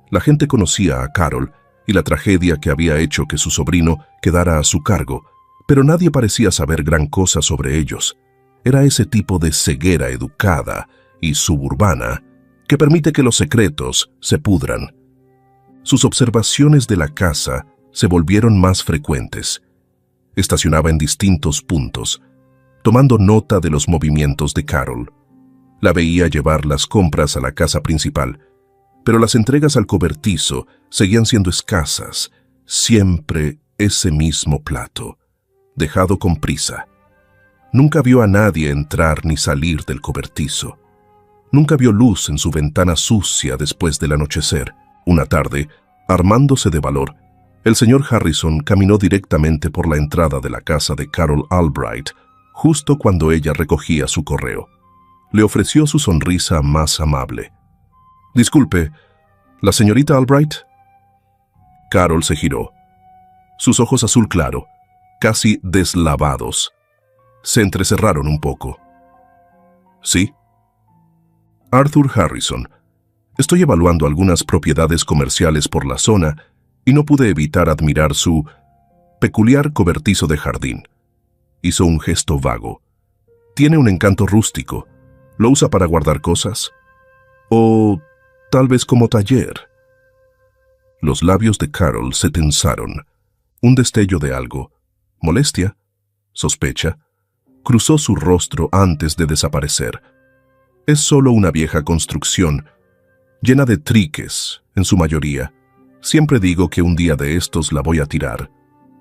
La gente conocía a Carol y la tragedia que había hecho que su sobrino quedara a su cargo, pero nadie parecía saber gran cosa sobre ellos. Era ese tipo de ceguera educada y suburbana que permite que los secretos se pudran. Sus observaciones de la casa se volvieron más frecuentes. Estacionaba en distintos puntos, tomando nota de los movimientos de Carol. La veía llevar las compras a la casa principal, pero las entregas al cobertizo seguían siendo escasas, siempre ese mismo plato, dejado con prisa. Nunca vio a nadie entrar ni salir del cobertizo. Nunca vio luz en su ventana sucia después del anochecer. Una tarde, armándose de valor, El señor Harrison caminó directamente por la entrada de la casa de Carol Albright, justo cuando ella recogía su correo. Le ofreció su sonrisa más amable. «Disculpe, ¿la señorita Albright?» Carol se giró. Sus ojos azul claro, casi deslavados, se entrecerraron un poco. «¿Sí?» «Arthur Harrison. Estoy evaluando algunas propiedades comerciales por la zona y no pude evitar admirar su peculiar cobertizo de jardín». Hizo un gesto vago. «Tiene un encanto rústico. ¿Lo usa para guardar cosas? O tal vez como taller». Los labios de Carol se tensaron. Un destello de algo, molestia, sospecha, cruzó su rostro antes de desaparecer. Es solo una vieja construcción, llena de triques, en su mayoría. Siempre digo que un día de estos la voy a tirar.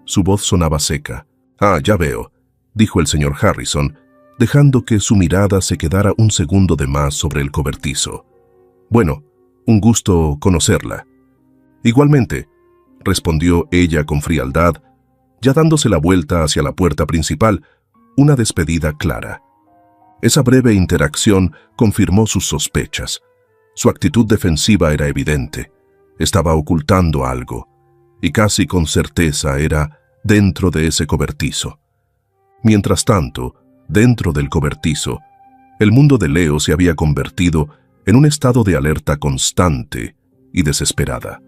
Su voz sonaba seca. «Ah, ya veo», dijo el señor Harrison, dejando que su mirada se quedara un segundo de más sobre el cobertizo. «Bueno, un gusto conocerla». «Igualmente», respondió ella con frialdad, ya dándose la vuelta hacia la puerta principal, una despedida clara. Esa breve interacción confirmó sus sospechas. Su actitud defensiva era evidente. Estaba ocultando algo, y casi con certeza era dentro de ese cobertizo. Mientras tanto, dentro del cobertizo, el mundo de Leo se había convertido en un estado de alerta constante y desesperada.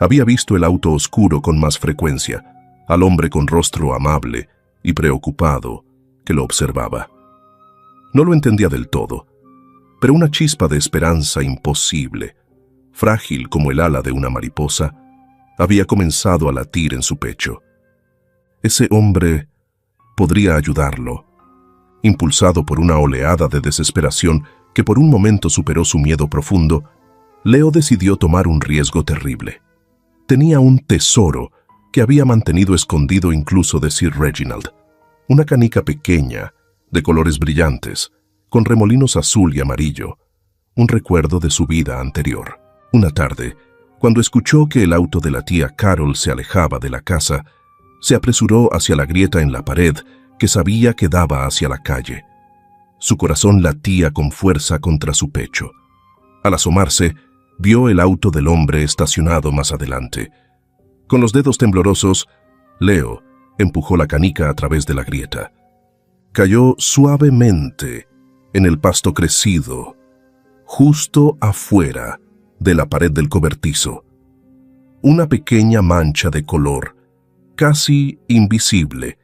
Había visto el auto oscuro con más frecuencia, al hombre con rostro amable y preocupado que lo observaba. No lo entendía del todo, pero una chispa de esperanza imposible, frágil como el ala de una mariposa, había comenzado a latir en su pecho. Ese hombre podría ayudarlo. Impulsado por una oleada de desesperación que por un momento superó su miedo profundo, Leo decidió tomar un riesgo terrible. Tenía un tesoro que había mantenido escondido incluso de Sir Reginald. Una canica pequeña, de colores brillantes, con remolinos azul y amarillo, un recuerdo de su vida anterior. Una tarde, cuando escuchó que el auto de la tía Carol se alejaba de la casa, se apresuró hacia la grieta en la pared que sabía que daba hacia la calle. Su corazón latía con fuerza contra su pecho. Al asomarse, vio el auto del hombre estacionado más adelante. Con los dedos temblorosos, Leo empujó la canica a través de la grieta. Cayó suavemente en el pasto crecido, justo afuera de la pared del cobertizo. Una pequeña mancha de color, casi invisible,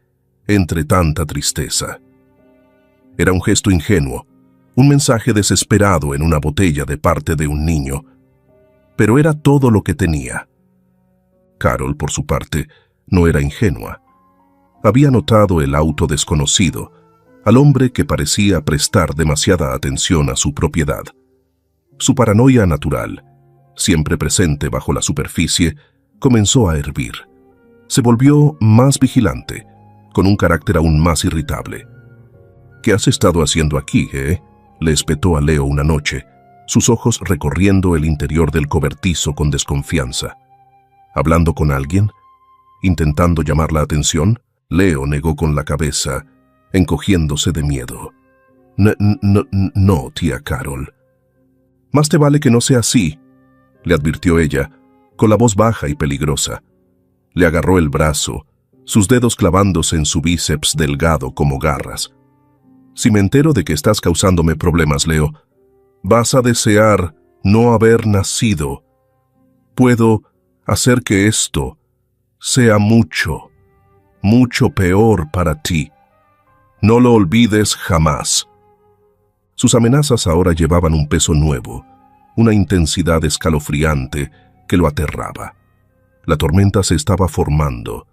entre tanta tristeza. Era un gesto ingenuo, un mensaje desesperado en una botella de parte de un niño, pero era todo lo que tenía. Carol, por su parte, no era ingenua. Había notado el auto desconocido, al hombre que parecía prestar demasiada atención a su propiedad. Su paranoia natural, siempre presente bajo la superficie, comenzó a hervir. Se volvió más vigilante, con un carácter aún más irritable. «¿Qué has estado haciendo aquí, le espetó a Leo una noche, sus ojos recorriendo el interior del cobertizo con desconfianza. ¿Hablando con alguien? ¿Intentando llamar la atención? Leo negó con la cabeza, encogiéndose de miedo. No, tía Carol». «Más te vale que no sea así», le advirtió ella, con la voz baja y peligrosa. Le agarró el brazo, sus dedos clavándose en su bíceps delgado como garras. «Si me entero de que estás causándome problemas, Leo, vas a desear no haber nacido. Puedo hacer que esto sea mucho, mucho peor para ti. No lo olvides jamás». Sus amenazas ahora llevaban un peso nuevo, una intensidad escalofriante que lo aterraba. La tormenta se estaba formando,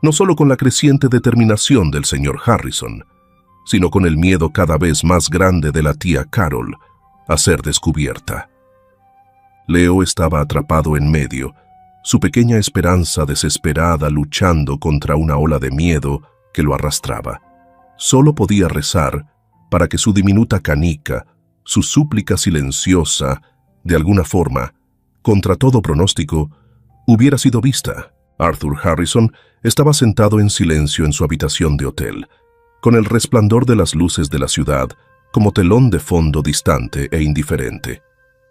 no solo con la creciente determinación del señor Harrison, sino con el miedo cada vez más grande de la tía Carol a ser descubierta. Leo estaba atrapado en medio, su pequeña esperanza desesperada luchando contra una ola de miedo que lo arrastraba. Solo podía rezar para que su diminuta canica, su súplica silenciosa, de alguna forma, contra todo pronóstico, hubiera sido vista Arthur Harrison estaba sentado en silencio en su habitación de hotel, con el resplandor de las luces de la ciudad como telón de fondo distante e indiferente.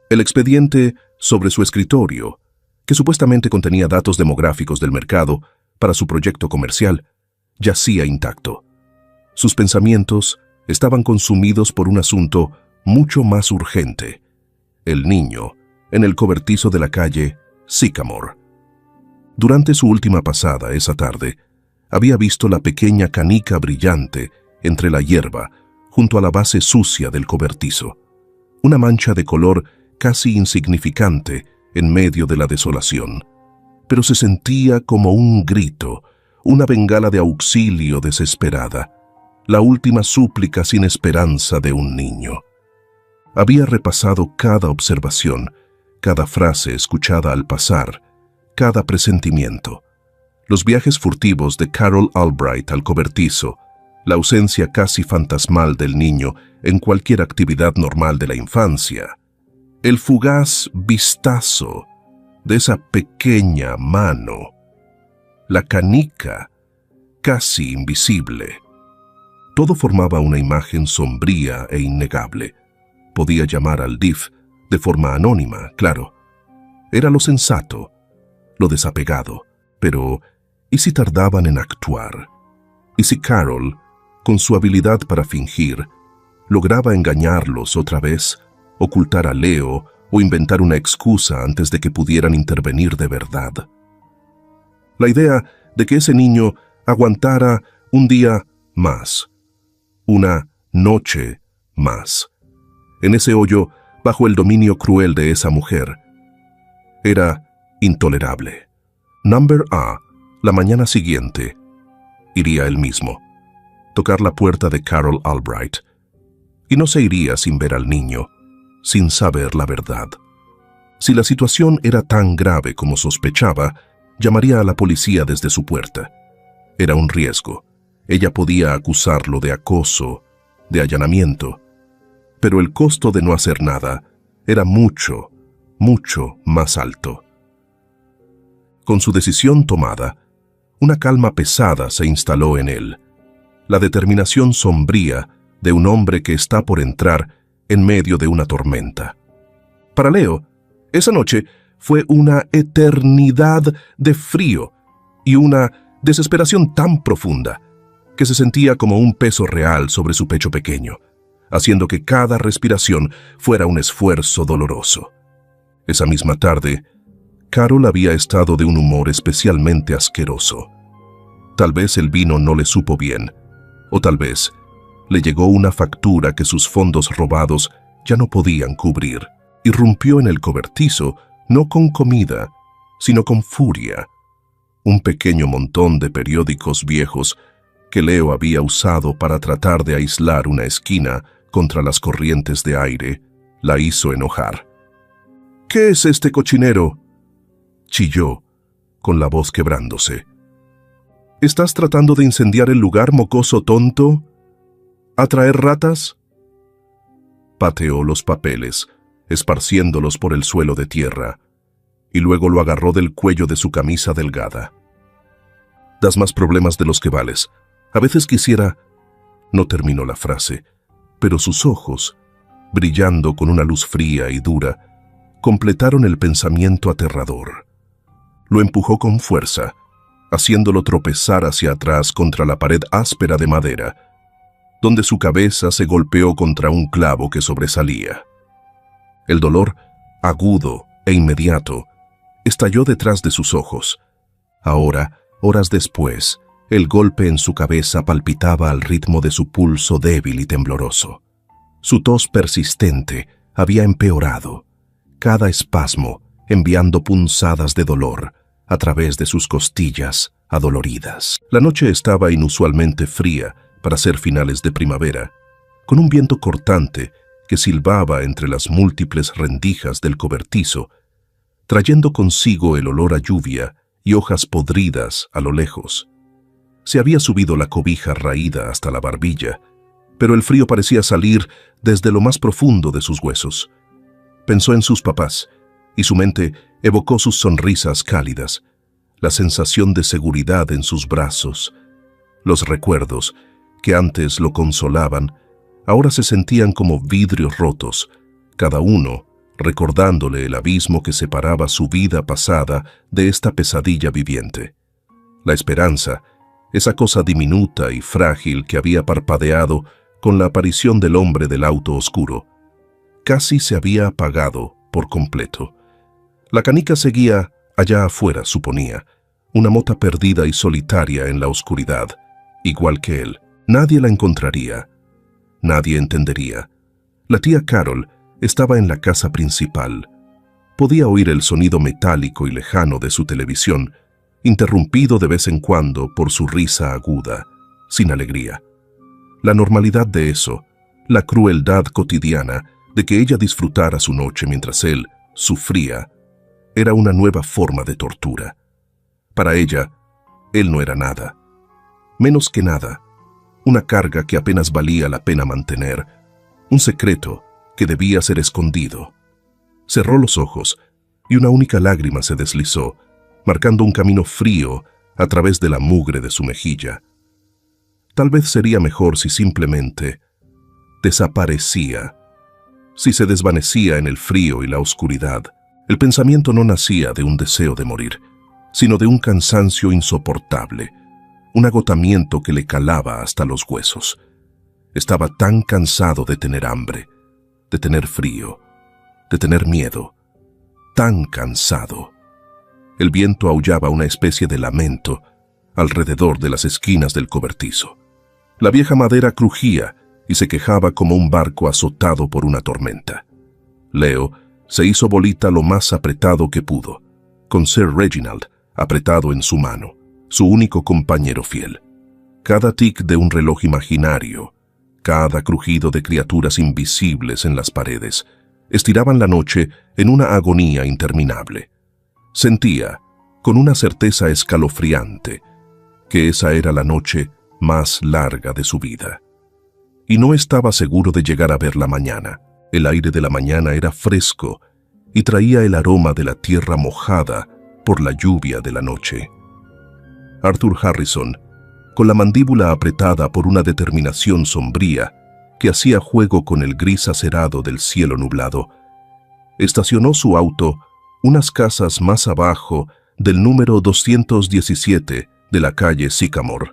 El expediente sobre su escritorio, que supuestamente contenía datos demográficos del mercado para su proyecto comercial, yacía intacto. Sus pensamientos estaban consumidos por un asunto mucho más urgente: el niño en el cobertizo de la calle Sycamore. Durante su última pasada esa tarde, había visto la pequeña canica brillante entre la hierba junto a la base sucia del cobertizo, una mancha de color casi insignificante en medio de la desolación, pero se sentía como un grito, una bengala de auxilio desesperada, la última súplica sin esperanza de un niño. Había repasado cada observación, cada frase escuchada al pasar, cada presentimiento. Los viajes furtivos de Carol Albright al cobertizo, la ausencia casi fantasmal del niño en cualquier actividad normal de la infancia, el fugaz vistazo de esa pequeña mano, la canica casi invisible. Todo formaba una imagen sombría e innegable. Podía llamar al DIF de forma anónima, claro. Era lo sensato, lo desapegado, pero ¿y si tardaban en actuar? ¿Y si Carol, con su habilidad para fingir, lograba engañarlos otra vez, ocultar a Leo o inventar una excusa antes de que pudieran intervenir de verdad? La idea de que ese niño aguantara un día más, una noche más, en ese hoyo bajo el dominio cruel de esa mujer, era intolerable. Number A, la mañana siguiente, iría él mismo, tocar la puerta de Carol Albright, y no se iría sin ver al niño, sin saber la verdad. Si la situación era tan grave como sospechaba, llamaría a la policía desde su puerta. Era un riesgo. Ella podía acusarlo de acoso, de allanamiento, pero el costo de no hacer nada era mucho, mucho más alto. Con su decisión tomada, una calma pesada se instaló en él, la determinación sombría de un hombre que está por entrar en medio de una tormenta. Para Leo, esa noche fue una eternidad de frío y una desesperación tan profunda que se sentía como un peso real sobre su pecho pequeño, haciendo que cada respiración fuera un esfuerzo doloroso. Esa misma tarde, Carol había estado de un humor especialmente asqueroso. Tal vez el vino no le supo bien, o tal vez le llegó una factura que sus fondos robados ya no podían cubrir. Irrumpió en el cobertizo no con comida, sino con furia. Un pequeño montón de periódicos viejos que Leo había usado para tratar de aislar una esquina contra las corrientes de aire la hizo enojar. «¿Qué es este cochinero?», chilló, con la voz quebrándose. «¿Estás tratando de incendiar el lugar, mocoso tonto? ¿Atraer ratas?». Pateó los papeles, esparciéndolos por el suelo de tierra, y luego lo agarró del cuello de su camisa delgada. «Das más problemas de los que vales. A veces quisiera…». No terminó la frase, pero sus ojos, brillando con una luz fría y dura, completaron el pensamiento aterrador. Lo empujó con fuerza, haciéndolo tropezar hacia atrás contra la pared áspera de madera, donde su cabeza se golpeó contra un clavo que sobresalía. El dolor, agudo e inmediato, estalló detrás de sus ojos. Ahora, horas después, el golpe en su cabeza palpitaba al ritmo de su pulso débil y tembloroso. Su tos persistente había empeorado, cada espasmo enviando punzadas de dolor a través de sus costillas adoloridas. La noche estaba inusualmente fría para ser finales de primavera, con un viento cortante que silbaba entre las múltiples rendijas del cobertizo, trayendo consigo el olor a lluvia y hojas podridas a lo lejos. Se había subido la cobija raída hasta la barbilla, pero el frío parecía salir desde lo más profundo de sus huesos. Pensó en sus papás, y su mente evocó sus sonrisas cálidas, la sensación de seguridad en sus brazos. Los recuerdos, que antes lo consolaban, ahora se sentían como vidrios rotos, cada uno recordándole el abismo que separaba su vida pasada de esta pesadilla viviente. La esperanza, esa cosa diminuta y frágil que había parpadeado con la aparición del hombre del auto oscuro, casi se había apagado por completo. La canica seguía allá afuera, suponía, una mota perdida y solitaria en la oscuridad, igual que él. Nadie la encontraría, nadie entendería. La tía Carol estaba en la casa principal. Podía oír el sonido metálico y lejano de su televisión, interrumpido de vez en cuando por su risa aguda, sin alegría. La normalidad de eso, la crueldad cotidiana de que ella disfrutara su noche mientras él sufría, era una nueva forma de tortura. Para ella, él no era nada, menos que nada, una carga que apenas valía la pena mantener, un secreto que debía ser escondido. Cerró los ojos y una única lágrima se deslizó, marcando un camino frío a través de la mugre de su mejilla. Tal vez sería mejor si simplemente desaparecía, si se desvanecía en el frío y la oscuridad. El pensamiento no nacía de un deseo de morir, sino de un cansancio insoportable, un agotamiento que le calaba hasta los huesos. Estaba tan cansado de tener hambre, de tener frío, de tener miedo, tan cansado. El viento aullaba una especie de lamento alrededor de las esquinas del cobertizo. La vieja madera crujía y se quejaba como un barco azotado por una tormenta. Leo se hizo bolita lo más apretado que pudo, con Sir Reginald apretado en su mano, su único compañero fiel. Cada tic de un reloj imaginario, cada crujido de criaturas invisibles en las paredes, estiraban la noche en una agonía interminable. Sentía, con una certeza escalofriante, que esa era la noche más larga de su vida. Y no estaba seguro de llegar a ver la mañana. El aire de la mañana era fresco y traía el aroma de la tierra mojada por la lluvia de la noche. Arthur Harrison, con la mandíbula apretada por una determinación sombría que hacía juego con el gris acerado del cielo nublado, estacionó su auto unas casas más abajo del número 217 de la calle Sycamore.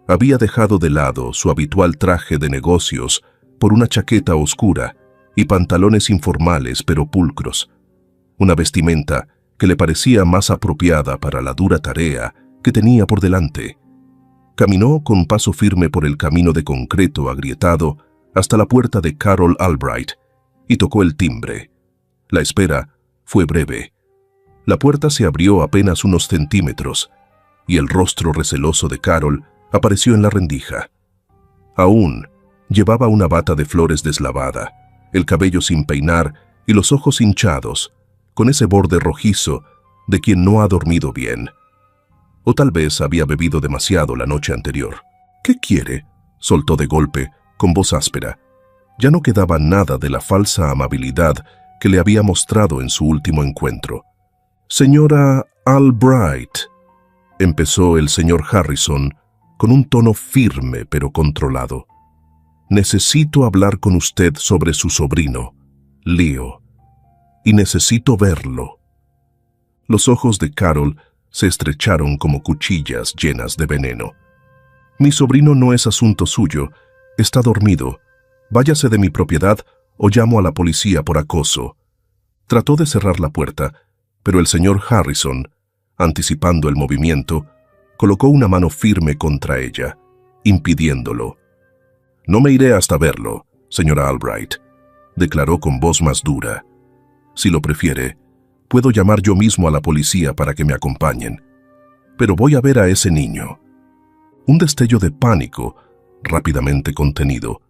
Había dejado de lado su habitual traje de negocios por una chaqueta oscura y pantalones informales pero pulcros, una vestimenta que le parecía más apropiada para la dura tarea que tenía por delante. Caminó con paso firme por el camino de concreto agrietado hasta la puerta de Carol Albright y tocó el timbre. La espera fue breve. La puerta se abrió apenas unos centímetros y el rostro receloso de Carol apareció en la rendija. Aún llevaba una bata de flores deslavada, el cabello sin peinar y los ojos hinchados, con ese borde rojizo de quien no ha dormido bien. O tal vez había bebido demasiado la noche anterior. «¿Qué quiere?», soltó de golpe, con voz áspera. Ya no quedaba nada de la falsa amabilidad que le había mostrado en su último encuentro. «Señora Albright», empezó el señor Harrison con un tono firme pero controlado. «Necesito hablar con usted sobre su sobrino, Leo, y necesito verlo». Los ojos de Carol se estrecharon como cuchillas llenas de veneno. «Mi sobrino no es asunto suyo, está dormido. Váyase de mi propiedad o llamo a la policía por acoso». Trató de cerrar la puerta, pero el señor Harrison, anticipando el movimiento, colocó una mano firme contra ella, impidiéndolo. «No me iré hasta verlo, señora Albright», declaró con voz más dura. «Si lo prefiere, puedo llamar yo mismo a la policía para que me acompañen. Pero voy a ver a ese niño». Un destello de pánico, rápidamente contenido,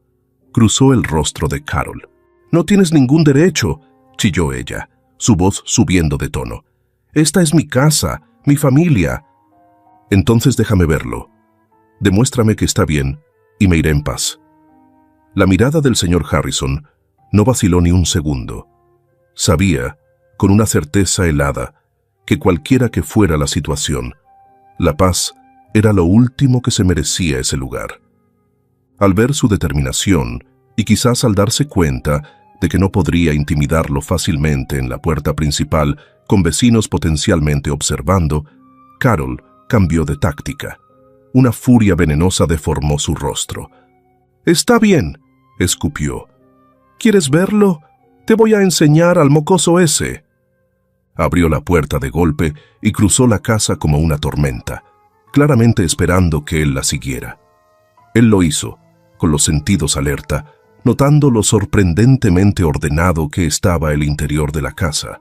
cruzó el rostro de Carol. «No tienes ningún derecho», chilló ella, su voz subiendo de tono. «Esta es mi casa, mi familia». «Entonces déjame verlo. Demuéstrame que está bien y me iré en paz». La mirada del señor Harrison no vaciló ni un segundo. Sabía, con una certeza helada, que cualquiera que fuera la situación, la paz era lo último que se merecía ese lugar. Al ver su determinación, y quizás al darse cuenta de que no podría intimidarlo fácilmente en la puerta principal con vecinos potencialmente observando, Carol cambió de táctica. Una furia venenosa deformó su rostro. «Está bien», escupió. «¿Quieres verlo? Te voy a enseñar al mocoso ese». Abrió la puerta de golpe y cruzó la casa como una tormenta, claramente esperando que él la siguiera. Él lo hizo, con los sentidos alerta, notando lo sorprendentemente ordenado que estaba el interior de la casa.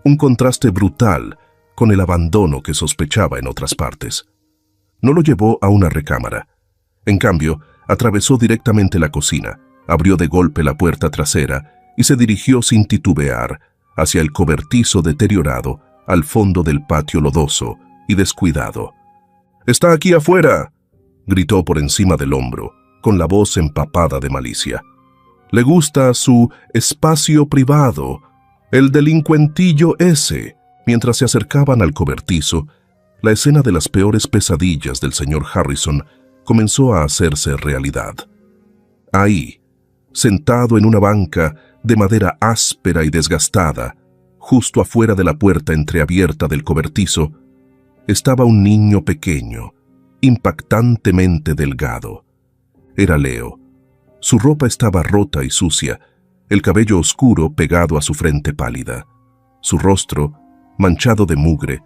Un contraste brutal con el abandono que sospechaba en otras partes. No lo llevó a una recámara. En cambio, atravesó directamente la cocina, abrió de golpe la puerta trasera y se dirigió sin titubear hacia el cobertizo deteriorado al fondo del patio lodoso y descuidado. «¡Está aquí afuera!», gritó por encima del hombro, con la voz empapada de malicia. «Le gusta su espacio privado, el delincuentillo ese». Mientras se acercaban al cobertizo, la escena de las peores pesadillas del señor Harrison comenzó a hacerse realidad. Ahí, sentado en una banca de madera áspera y desgastada, justo afuera de la puerta entreabierta del cobertizo, estaba un niño pequeño, impactantemente delgado. Era Leo. Su ropa estaba rota y sucia, el cabello oscuro pegado a su frente pálida. Su rostro, manchado de mugre,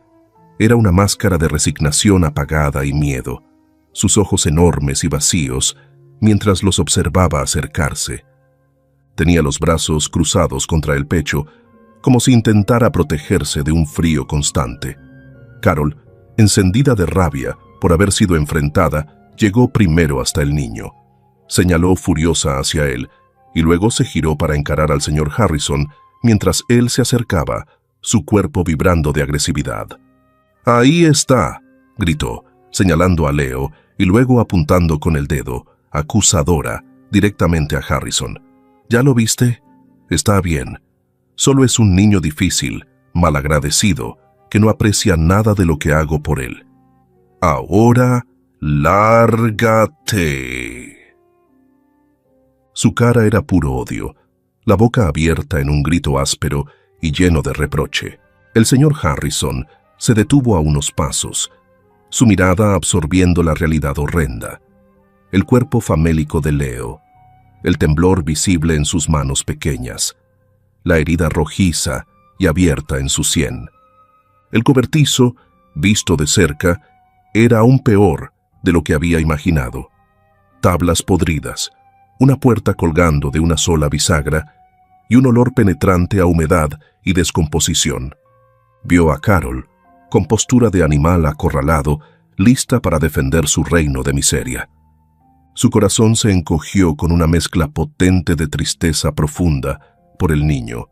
era una máscara de resignación apagada y miedo, sus ojos enormes y vacíos mientras los observaba acercarse. Tenía los brazos cruzados contra el pecho, como si intentara protegerse de un frío constante. Carol, encendida de rabia por haber sido enfrentada, llegó primero hasta el niño. Señaló furiosa hacia él y luego se giró para encarar al señor Harrison mientras él se acercaba, su cuerpo vibrando de agresividad. «Ahí está», gritó, señalando a Leo y luego apuntando con el dedo, acusadora, directamente a Harrison. «¿Ya lo viste? Está bien. Solo es un niño difícil, malagradecido, que no aprecia nada de lo que hago por él. Ahora, lárgate». Su cara era puro odio, la boca abierta en un grito áspero y lleno de reproche. El señor Harrison se detuvo a unos pasos, su mirada absorbiendo la realidad horrenda. El cuerpo famélico de Leo, el temblor visible en sus manos pequeñas, la herida rojiza y abierta en su sien. El cobertizo, visto de cerca, era aún peor de lo que había imaginado. Tablas podridas, una puerta colgando de una sola bisagra y un olor penetrante a humedad y descomposición. Vio a Carol, con postura de animal acorralado, lista para defender su reino de miseria. Su corazón se encogió con una mezcla potente de tristeza profunda por el niño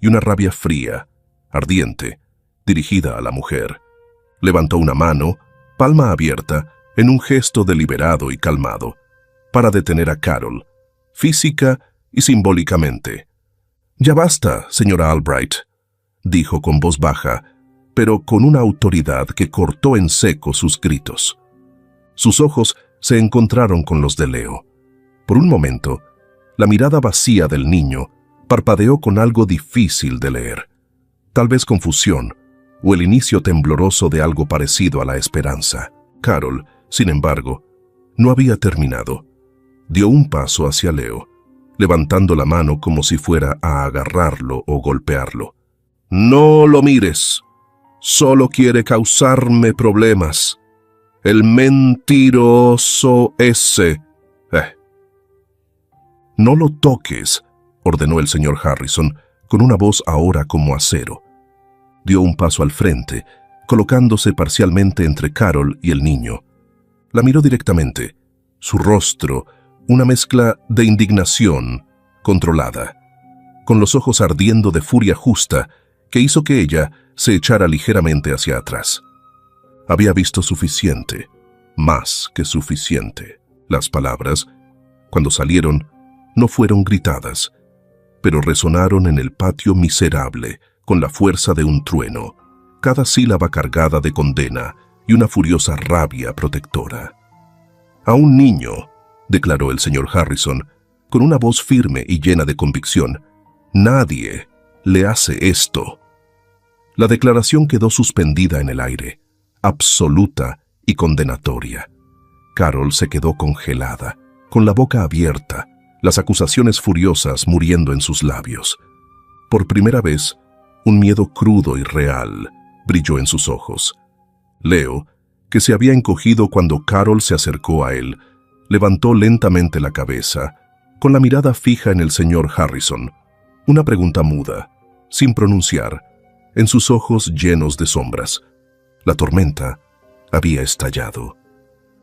y una rabia fría, ardiente, dirigida a la mujer. Levantó una mano, palma abierta, en un gesto deliberado y calmado, para detener a Carol, física y simbólicamente. «Ya basta, señora Albright», dijo con voz baja, pero con una autoridad que cortó en seco sus gritos. Sus ojos se encontraron con los de Leo. Por un momento, la mirada vacía del niño parpadeó con algo difícil de leer, tal vez confusión o el inicio tembloroso de algo parecido a la esperanza. Carol, sin embargo, no había terminado. Dio un paso hacia Leo, levantando la mano como si fuera a agarrarlo o golpearlo. «No lo mires. Solo quiere causarme problemas. El mentiroso ese. No lo toques», ordenó el señor Harrison, con una voz ahora como acero. Dio un paso al frente, colocándose parcialmente entre Carol y el niño. La miró directamente, su rostro, una mezcla de indignación controlada, con los ojos ardiendo de furia justa que hizo que ella se echara ligeramente hacia atrás. Había visto suficiente, más que suficiente. Las palabras, cuando salieron, no fueron gritadas, pero resonaron en el patio miserable con la fuerza de un trueno, cada sílaba cargada de condena y una furiosa rabia protectora. «A un niño», declaró el señor Harrison, con una voz firme y llena de convicción, «nadie le hace esto». La declaración quedó suspendida en el aire, absoluta y condenatoria. Carol se quedó congelada, con la boca abierta, las acusaciones furiosas muriendo en sus labios. Por primera vez, un miedo crudo y real brilló en sus ojos. Leo, que se había encogido cuando Carol se acercó a él, levantó lentamente la cabeza, con la mirada fija en el señor Harrison, una pregunta muda, sin pronunciar, en sus ojos llenos de sombras. La tormenta había estallado.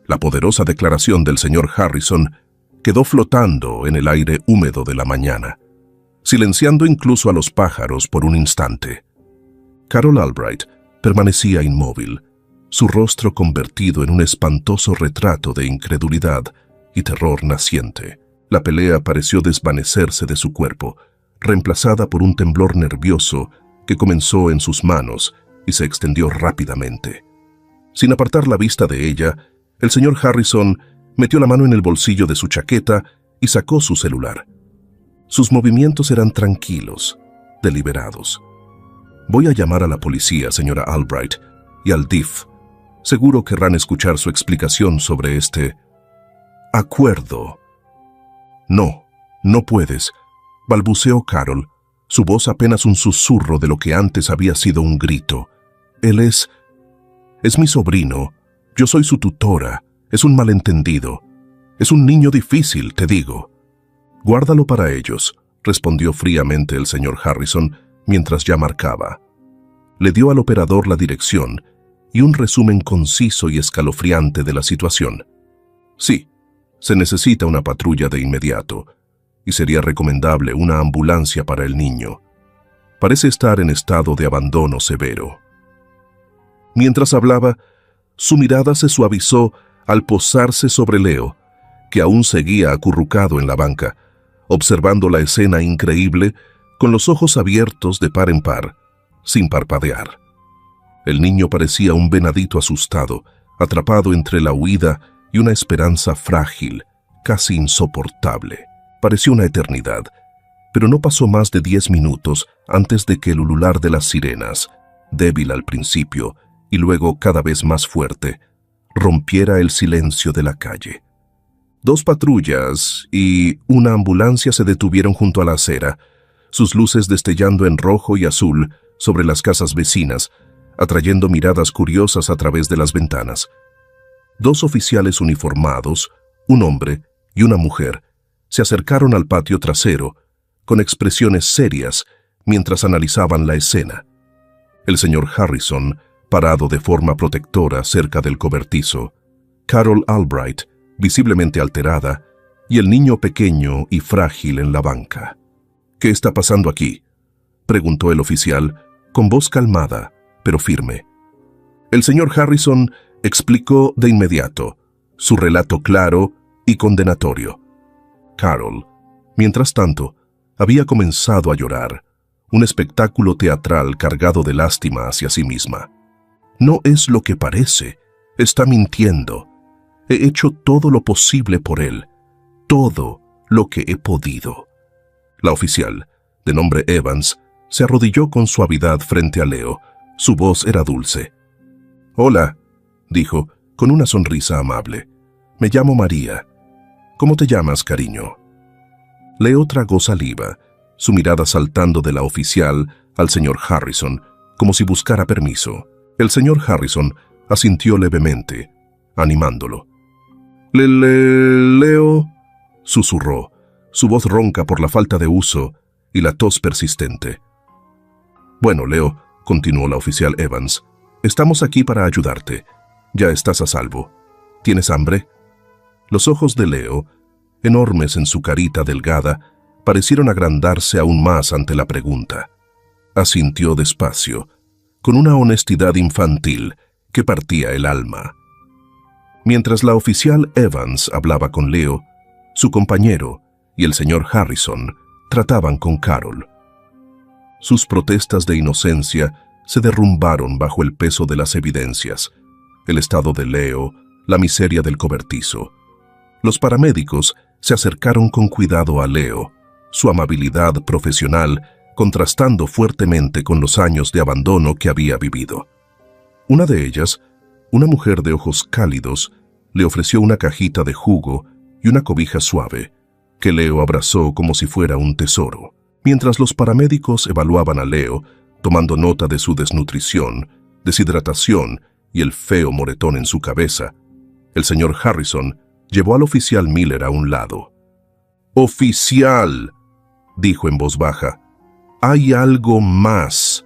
La poderosa declaración del señor Harrison quedó flotando en el aire húmedo de la mañana, silenciando incluso a los pájaros por un instante. Carol Albright permanecía inmóvil, su rostro convertido en un espantoso retrato de incredulidad y terror naciente. La pelea pareció desvanecerse de su cuerpo, reemplazada por un temblor nervioso que comenzó en sus manos y se extendió rápidamente. Sin apartar la vista de ella, el señor Harrison metió la mano en el bolsillo de su chaqueta y sacó su celular. Sus movimientos eran tranquilos, deliberados. «Voy a llamar a la policía, señora Albright, y al DIF. Seguro querrán escuchar su explicación sobre este acuerdo». «No, no puedes», balbuceó Carol, su voz apenas un susurro de lo que antes había sido un grito. «Él es mi sobrino. Yo soy su tutora. Es un malentendido. Es un niño difícil, te digo». «Guárdalo para ellos», respondió fríamente el señor Harrison mientras ya marcaba. Le dio al operador la dirección y un resumen conciso y escalofriante de la situación. «Sí, se necesita una patrulla de inmediato, y sería recomendable una ambulancia para el niño. Parece estar en estado de abandono severo». Mientras hablaba, su mirada se suavizó al posarse sobre Leo, que aún seguía acurrucado en la banca, observando la escena increíble con los ojos abiertos de par en par, sin parpadear. El niño parecía un venadito asustado, atrapado entre la huida y una esperanza frágil, casi insoportable. Pareció una eternidad, pero no pasó más de 10 minutos antes de que el ulular de las sirenas, débil al principio y luego cada vez más fuerte, rompiera el silencio de la calle. 2 patrullas y una ambulancia se detuvieron junto a la acera, sus luces destellando en rojo y azul sobre las casas vecinas, atrayendo miradas curiosas a través de las ventanas. 2 oficiales uniformados, un hombre y una mujer, se acercaron al patio trasero, con expresiones serias, mientras analizaban la escena. El señor Harrison, parado de forma protectora cerca del cobertizo, Carol Albright, visiblemente alterada, y el niño pequeño y frágil en la banca. «¿Qué está pasando aquí?», preguntó el oficial, con voz calmada, pero firme. El señor Harrison explicó de inmediato, su relato claro y condenatorio. Carol, mientras tanto, había comenzado a llorar, un espectáculo teatral cargado de lástima hacia sí misma. «No es lo que parece. Está mintiendo. He hecho todo lo posible por él. Todo lo que he podido». La oficial, de nombre Evans, se arrodilló con suavidad frente a Leo. Su voz era dulce. «Hola», dijo, con una sonrisa amable. «Me llamo María. ¿Cómo te llamas, cariño?». Leo tragó saliva, su mirada saltando de la oficial al señor Harrison, como si buscara permiso. El señor Harrison asintió levemente, animándolo. «Leo», susurró, su voz ronca por la falta de uso y la tos persistente. «Bueno, Leo», continuó la oficial Evans, «estamos aquí para ayudarte. Ya estás a salvo. ¿Tienes hambre?». Los ojos de Leo, enormes en su carita delgada, parecieron agrandarse aún más ante la pregunta. Asintió despacio, con una honestidad infantil que partía el alma. Mientras la oficial Evans hablaba con Leo, su compañero y el señor Harrison trataban con Carol. Sus protestas de inocencia se derrumbaron bajo el peso de las evidencias: el estado de Leo, la miseria del cobertizo. Los paramédicos se acercaron con cuidado a Leo, su amabilidad profesional contrastando fuertemente con los años de abandono que había vivido. Una de ellas, una mujer de ojos cálidos, le ofreció una cajita de jugo y una cobija suave, que Leo abrazó como si fuera un tesoro. Mientras los paramédicos evaluaban a Leo, tomando nota de su desnutrición, deshidratación y el feo moretón en su cabeza, el señor Harrison llevó al oficial Miller a un lado. «¡Oficial!», dijo en voz baja, «hay algo más.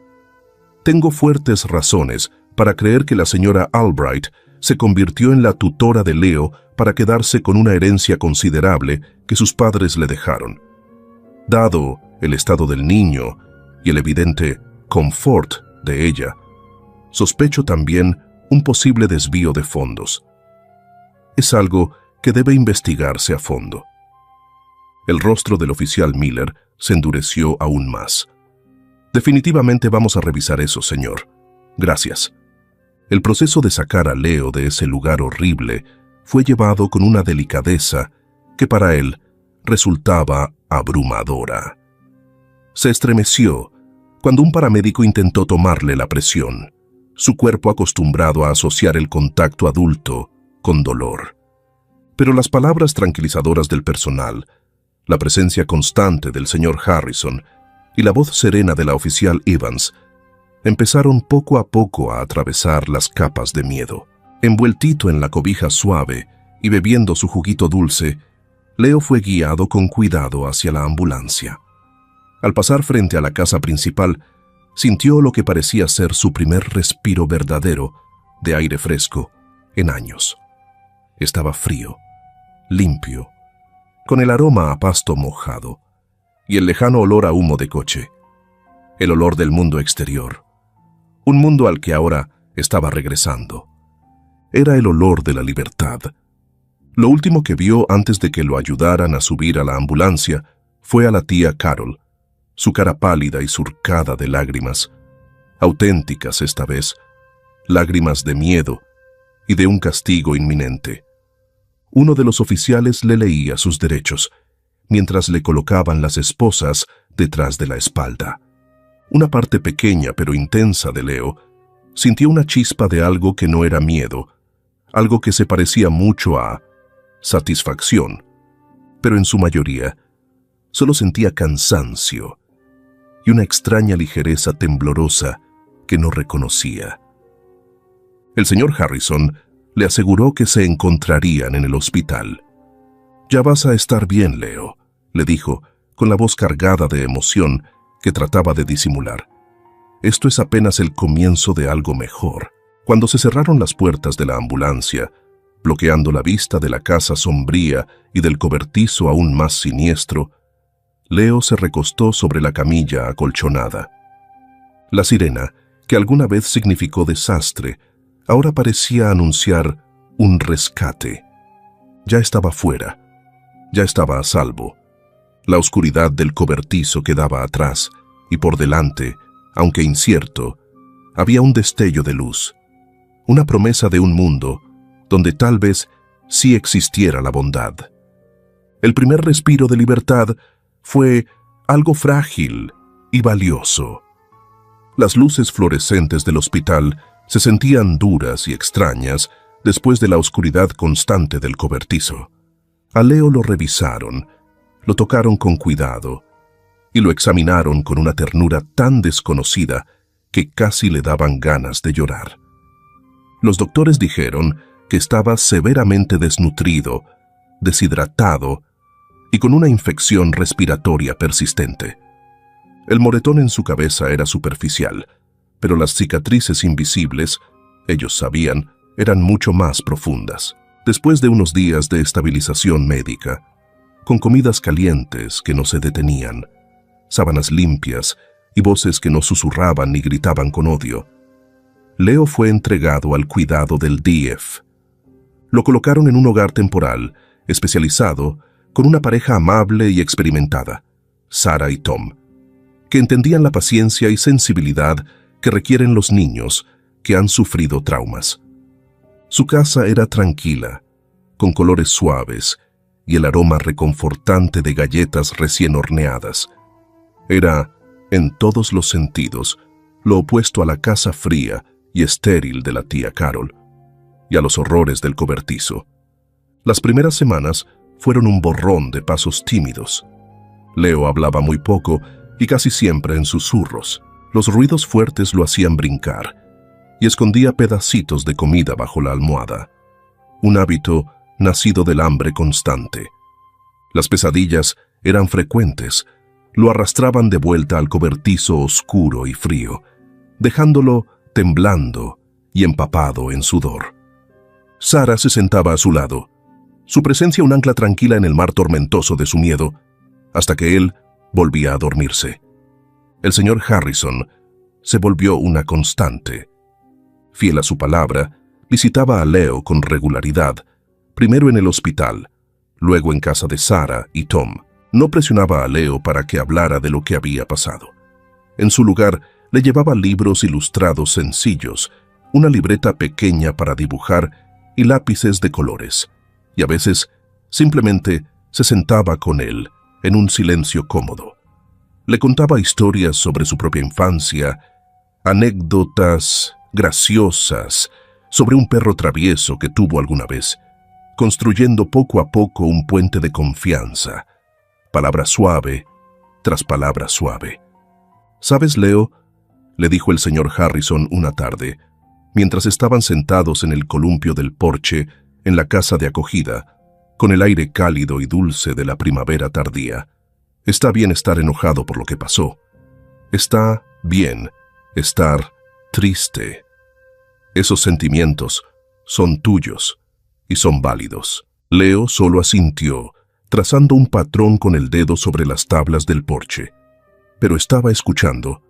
Tengo fuertes razones para creer que la señora Albright se convirtió en la tutora de Leo para quedarse con una herencia considerable que sus padres le dejaron. Dado el estado del niño y el evidente confort de ella, sospecho también un posible desvío de fondos. Es algo que debe investigarse a fondo». El rostro del oficial Miller se endureció aún más. «Definitivamente vamos a revisar eso, señor. Gracias». El proceso de sacar a Leo de ese lugar horrible fue llevado con una delicadeza que para él resultaba abrumadora. Se estremeció cuando un paramédico intentó tomarle la presión, su cuerpo acostumbrado a asociar el contacto adulto con dolor. Pero las palabras tranquilizadoras del personal, la presencia constante del señor Harrison y la voz serena de la oficial Evans empezaron poco a poco a atravesar las capas de miedo. Envueltito en la cobija suave y bebiendo su juguito dulce, Leo fue guiado con cuidado hacia la ambulancia. Al pasar frente a la casa principal, sintió lo que parecía ser su primer respiro verdadero de aire fresco en años. Estaba frío, limpio, con el aroma a pasto mojado y el lejano olor a humo de coche, el olor del mundo exterior, un mundo al que ahora estaba regresando. Era el olor de la libertad. Lo último que vio antes de que lo ayudaran a subir a la ambulancia fue a la tía Carol, su cara pálida y surcada de lágrimas, auténticas esta vez, lágrimas de miedo y de un castigo inminente. Uno de los oficiales le leía sus derechos, mientras le colocaban las esposas detrás de la espalda. Una parte pequeña pero intensa de Leo sintió una chispa de algo que no era miedo, algo que se parecía mucho a satisfacción, pero en su mayoría solo sentía cansancio y una extraña ligereza temblorosa que no reconocía. El señor Harrison le aseguró que se encontrarían en el hospital. «Ya vas a estar bien, Leo», le dijo, con la voz cargada de emoción que trataba de disimular. «Esto es apenas el comienzo de algo mejor». Cuando se cerraron las puertas de la ambulancia, bloqueando la vista de la casa sombría y del cobertizo aún más siniestro, Leo se recostó sobre la camilla acolchonada. La sirena, que alguna vez significó desastre, ahora parecía anunciar un rescate. Ya estaba fuera, ya estaba a salvo. La oscuridad del cobertizo quedaba atrás, y por delante, aunque incierto, había un destello de luz, una promesa de un mundo donde tal vez sí existiera la bondad. El primer respiro de libertad fue algo frágil y valioso. Las luces fluorescentes del hospital se sentían duras y extrañas después de la oscuridad constante del cobertizo. A Leo lo revisaron, lo tocaron con cuidado y lo examinaron con una ternura tan desconocida que casi le daban ganas de llorar. Los doctores dijeron que estaba severamente desnutrido, deshidratado y con una infección respiratoria persistente. El moretón en su cabeza era superficial, pero las cicatrices invisibles, ellos sabían, eran mucho más profundas. Después de unos días de estabilización médica, con comidas calientes que no se detenían, sábanas limpias y voces que no susurraban ni gritaban con odio, Leo fue entregado al cuidado del DF. Lo colocaron en un hogar temporal, especializado, con una pareja amable y experimentada, Sarah y Tom, que entendían la paciencia y sensibilidad que requieren los niños que han sufrido traumas. Su casa era tranquila, con colores suaves y el aroma reconfortante de galletas recién horneadas. Era, en todos los sentidos, lo opuesto a la casa fría y estéril de la tía Carol y a los horrores del cobertizo. Las primeras semanas fueron un borrón de pasos tímidos. Leo hablaba muy poco y casi siempre en susurros. Los ruidos fuertes lo hacían brincar y escondía pedacitos de comida bajo la almohada. Un hábito nacido del hambre constante. Las pesadillas eran frecuentes. Lo arrastraban de vuelta al cobertizo oscuro y frío, dejándolo temblando y empapado en sudor. Sarah se sentaba a su lado, su presencia un ancla tranquila en el mar tormentoso de su miedo, hasta que él volvía a dormirse. El señor Harrison se volvió una constante. Fiel a su palabra, visitaba a Leo con regularidad, primero en el hospital, luego en casa de Sarah y Tom. No presionaba a Leo para que hablara de lo que había pasado. En su lugar, le llevaba libros ilustrados sencillos, una libreta pequeña para dibujar y lápices de colores. Y a veces, simplemente, se sentaba con él, en un silencio cómodo. Le contaba historias sobre su propia infancia, anécdotas graciosas sobre un perro travieso que tuvo alguna vez, construyendo poco a poco un puente de confianza, palabra suave tras palabra suave. «¿Sabes, Leo?», le dijo el señor Harrison una tarde, mientras estaban sentados en el columpio del porche en la casa de acogida, con el aire cálido y dulce de la primavera tardía. «Está bien estar enojado por lo que pasó. Está bien estar triste. Esos sentimientos son tuyos y son válidos». Leo solo asintió, trazando un patrón con el dedo sobre las tablas del porche. Pero estaba escuchando.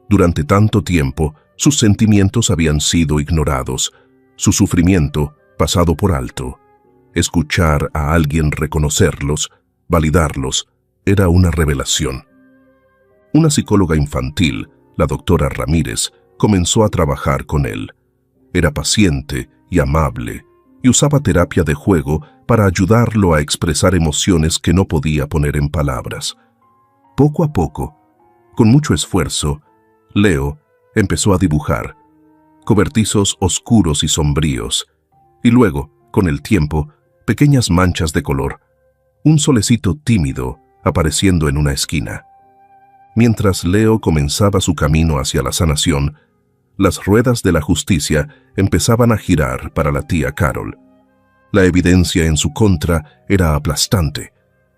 Durante tanto tiempo, sus sentimientos habían sido ignorados, su sufrimiento pasado por alto. Escuchar a alguien reconocerlos, validarlos, era una revelación. Una psicóloga infantil, la doctora Ramírez, comenzó a trabajar con él. Era paciente y amable, y usaba terapia de juego para ayudarlo a expresar emociones que no podía poner en palabras. Poco a poco, con mucho esfuerzo, Leo empezó a dibujar cobertizos oscuros y sombríos, y luego, con el tiempo, pequeñas manchas de color, un solecito tímido apareciendo en una esquina. Mientras Leo comenzaba su camino hacia la sanación, las ruedas de la justicia empezaban a girar para la tía Carol. La evidencia en su contra era aplastante.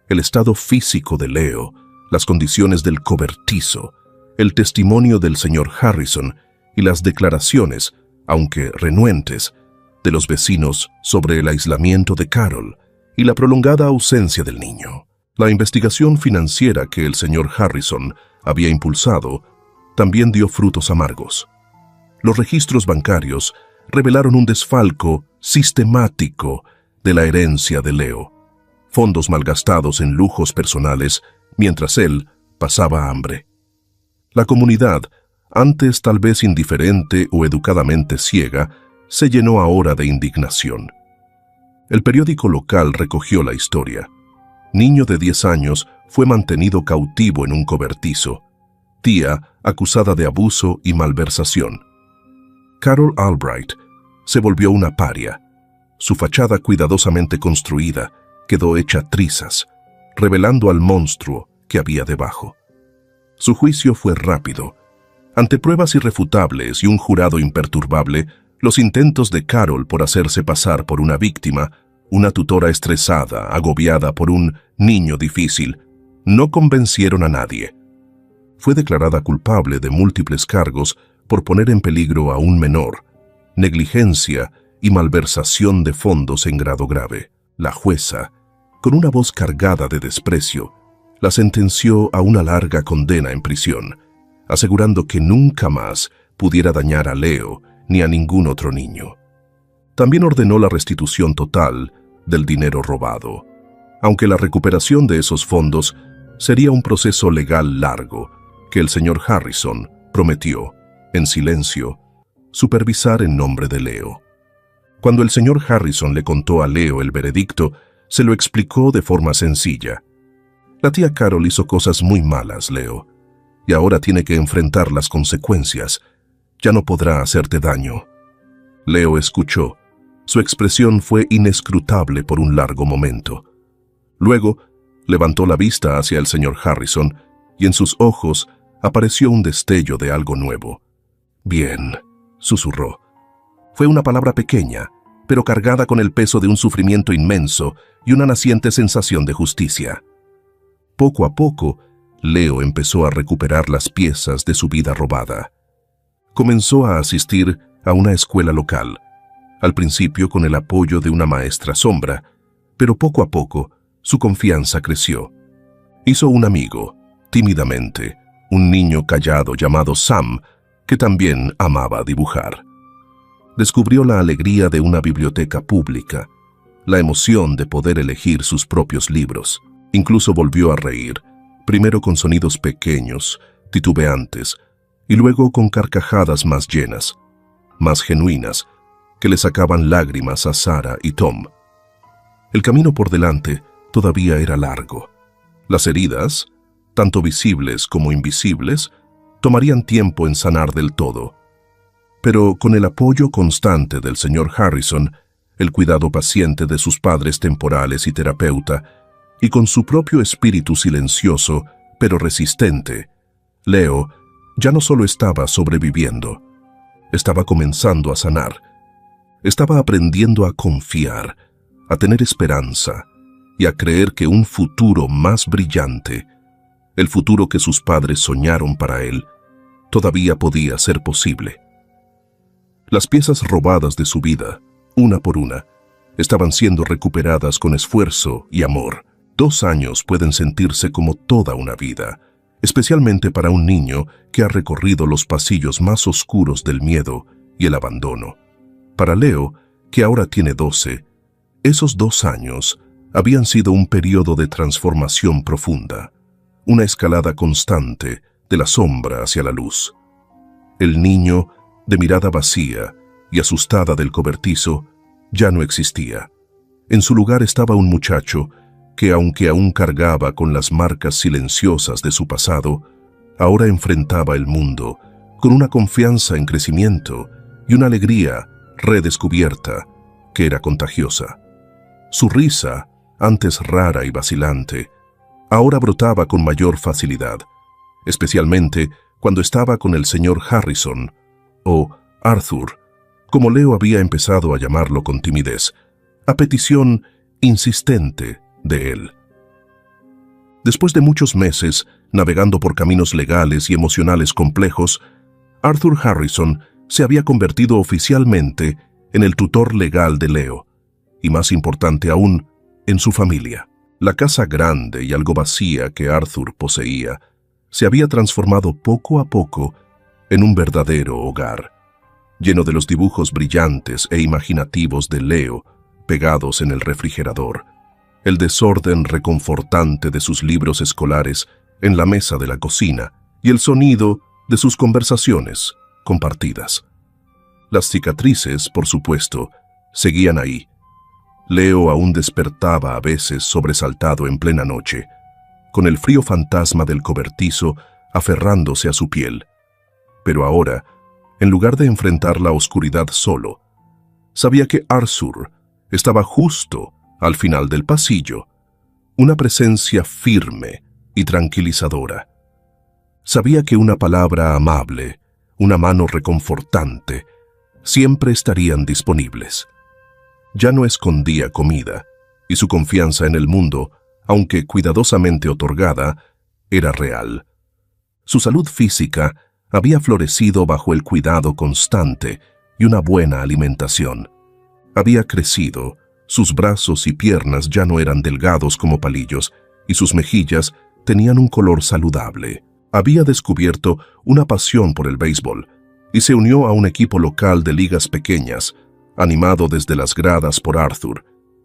El estado físico de Leo, las condiciones del cobertizo, el testimonio del señor Harrison y las declaraciones, aunque renuentes, de los vecinos sobre el aislamiento de Carol y la prolongada ausencia del niño. La investigación financiera que el señor Harrison había impulsado también dio frutos amargos. Los registros bancarios revelaron un desfalco sistemático de la herencia de Leo, fondos malgastados en lujos personales mientras él pasaba hambre. La comunidad, antes tal vez indiferente o educadamente ciega, se llenó ahora de indignación. El periódico local recogió la historia. Niño de 10 años fue mantenido cautivo en un cobertizo. Tía acusada de abuso y malversación. Carol Albright se volvió una paria. Su fachada cuidadosamente construida quedó hecha trizas, revelando al monstruo que había debajo. Su juicio fue rápido. Ante pruebas irrefutables y un jurado imperturbable, los intentos de Carol por hacerse pasar por una víctima, una tutora estresada, agobiada por un niño difícil, no convencieron a nadie. Fue declarada culpable de múltiples cargos por poner en peligro a un menor, negligencia y malversación de fondos en grado grave. La jueza, con una voz cargada de desprecio, la sentenció a una larga condena en prisión, asegurando que nunca más pudiera dañar a Leo ni a ningún otro niño. También ordenó la restitución total del dinero robado, aunque la recuperación de esos fondos sería un proceso legal largo que el señor Harrison prometió en silencio, supervisar en nombre de Leo. Cuando el señor Harrison le contó a Leo el veredicto, se lo explicó de forma sencilla. La tía Carol hizo cosas muy malas, Leo, y ahora tiene que enfrentar las consecuencias. Ya no podrá hacerte daño. Leo escuchó. Su expresión fue inescrutable por un largo momento. Luego, levantó la vista hacia el señor Harrison y en sus ojos apareció un destello de algo nuevo. «Bien», susurró. Fue una palabra pequeña, pero cargada con el peso de un sufrimiento inmenso y una naciente sensación de justicia. Poco a poco, Leo empezó a recuperar las piezas de su vida robada. Comenzó a asistir a una escuela local, al principio con el apoyo de una maestra sombra, pero poco a poco su confianza creció. Hizo un amigo, tímidamente, un niño callado llamado Sam, que también amaba dibujar. Descubrió la alegría de una biblioteca pública, la emoción de poder elegir sus propios libros. Incluso volvió a reír, primero con sonidos pequeños, titubeantes, y luego con carcajadas más llenas, más genuinas, que le sacaban lágrimas a Sarah y Tom. El camino por delante todavía era largo. Las heridas, tanto visibles como invisibles, tomarían tiempo en sanar del todo. Pero con el apoyo constante del señor Harrison, el cuidado paciente de sus padres temporales y terapeuta, y con su propio espíritu silencioso, pero resistente, Leo ya no solo estaba sobreviviendo, estaba comenzando a sanar. Estaba aprendiendo a confiar, a tener esperanza y a creer que un futuro más brillante, el futuro que sus padres soñaron para él, todavía podía ser posible. Las piezas robadas de su vida, una por una, estaban siendo recuperadas con esfuerzo y amor. 2 años pueden sentirse como toda una vida, especialmente para un niño que ha recorrido los pasillos más oscuros del miedo y el abandono. Para Leo, que ahora tiene 12, esos 2 años habían sido un periodo de transformación profunda, una escalada constante de la sombra hacia la luz. El niño, de mirada vacía y asustada del cobertizo, ya no existía. En su lugar estaba un muchacho que, aunque aún cargaba con las marcas silenciosas de su pasado, ahora enfrentaba el mundo con una confianza en crecimiento y una alegría redescubierta que era contagiosa. Su risa, antes rara y vacilante, ahora brotaba con mayor facilidad, especialmente cuando estaba con el señor Harrison, o Arthur, como Leo había empezado a llamarlo con timidez, a petición insistente de él. Después de muchos meses navegando por caminos legales y emocionales complejos, Arthur Harrison se había convertido oficialmente en el tutor legal de Leo, y más importante aún, en su familia. La casa grande y algo vacía que Arthur poseía se había transformado poco a poco en un verdadero hogar, lleno de los dibujos brillantes e imaginativos de Leo pegados en el refrigerador, el desorden reconfortante de sus libros escolares en la mesa de la cocina y el sonido de sus conversaciones compartidas. Las cicatrices, por supuesto, seguían ahí. Leo aún despertaba a veces sobresaltado en plena noche, con el frío fantasma del cobertizo aferrándose a su piel. Pero ahora, en lugar de enfrentar la oscuridad solo, sabía que Arthur estaba justo al final del pasillo, una presencia firme y tranquilizadora. Sabía que una palabra amable, una mano reconfortante, siempre estarían disponibles. Ya no escondía comida, y su confianza en el mundo, aunque cuidadosamente otorgada, era real. Su salud física había florecido bajo el cuidado constante y una buena alimentación. Había crecido, sus brazos y piernas ya no eran delgados como palillos, y sus mejillas tenían un color saludable. Había descubierto una pasión por el béisbol, y se unió a un equipo local de ligas pequeñas, animado desde las gradas por Arthur,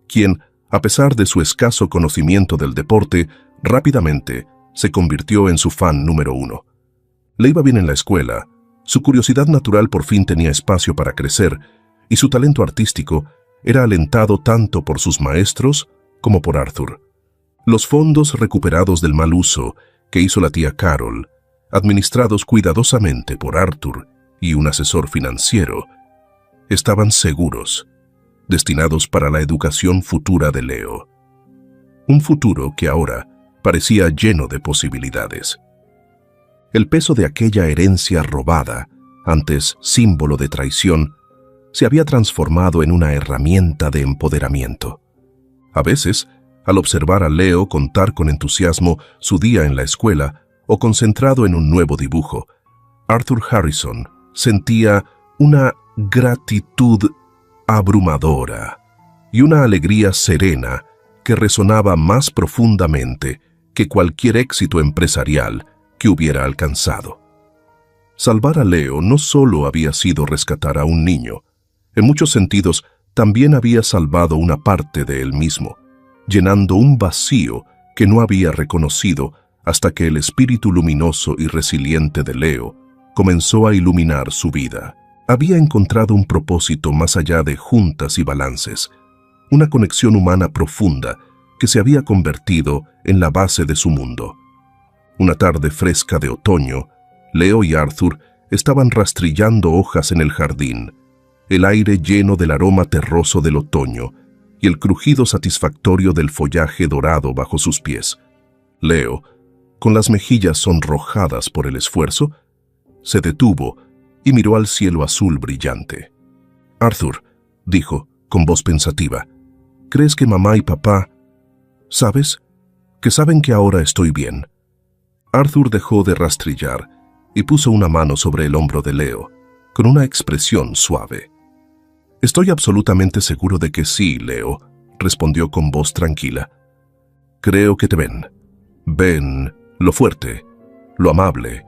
quien, a pesar de su escaso conocimiento del deporte, rápidamente se convirtió en su fan número 1. Le iba bien en la escuela, Su curiosidad natural por fin tenía espacio para crecer y su talento artístico era alentado tanto por sus maestros como por Arthur. Los fondos recuperados del mal uso que hizo la tía Carol, administrados cuidadosamente por Arthur y un asesor financiero, estaban seguros, destinados para la educación futura de Leo. Un futuro que ahora parecía lleno de posibilidades. El peso de aquella herencia robada, antes símbolo de traición, se había transformado en una herramienta de empoderamiento. A veces, al observar a Leo contar con entusiasmo su día en la escuela o concentrado en un nuevo dibujo, Arthur Harrison sentía una gratitud abrumadora y una alegría serena que resonaba más profundamente que cualquier éxito empresarial que hubiera alcanzado. Salvar a Leo no solo había sido rescatar a un niño, en muchos sentidos también había salvado una parte de él mismo, llenando un vacío que no había reconocido hasta que el espíritu luminoso y resiliente de Leo comenzó a iluminar su vida. Había encontrado un propósito más allá de juntas y balances, una conexión humana profunda que se había convertido en la base de su mundo. Una tarde fresca de otoño, Leo y Arthur estaban rastrillando hojas en el jardín, el aire lleno del aroma terroso del otoño y el crujido satisfactorio del follaje dorado bajo sus pies. Leo, con las mejillas sonrojadas por el esfuerzo, se detuvo y miró al cielo azul brillante. «Arthur», dijo, con voz pensativa, «¿crees que mamá y papá, sabes, que saben que ahora estoy bien?» Arthur dejó de rastrillar y puso una mano sobre el hombro de Leo, con una expresión suave. «Estoy absolutamente seguro de que sí, Leo», respondió con voz tranquila. «Creo que te ven. Ven lo fuerte, lo amable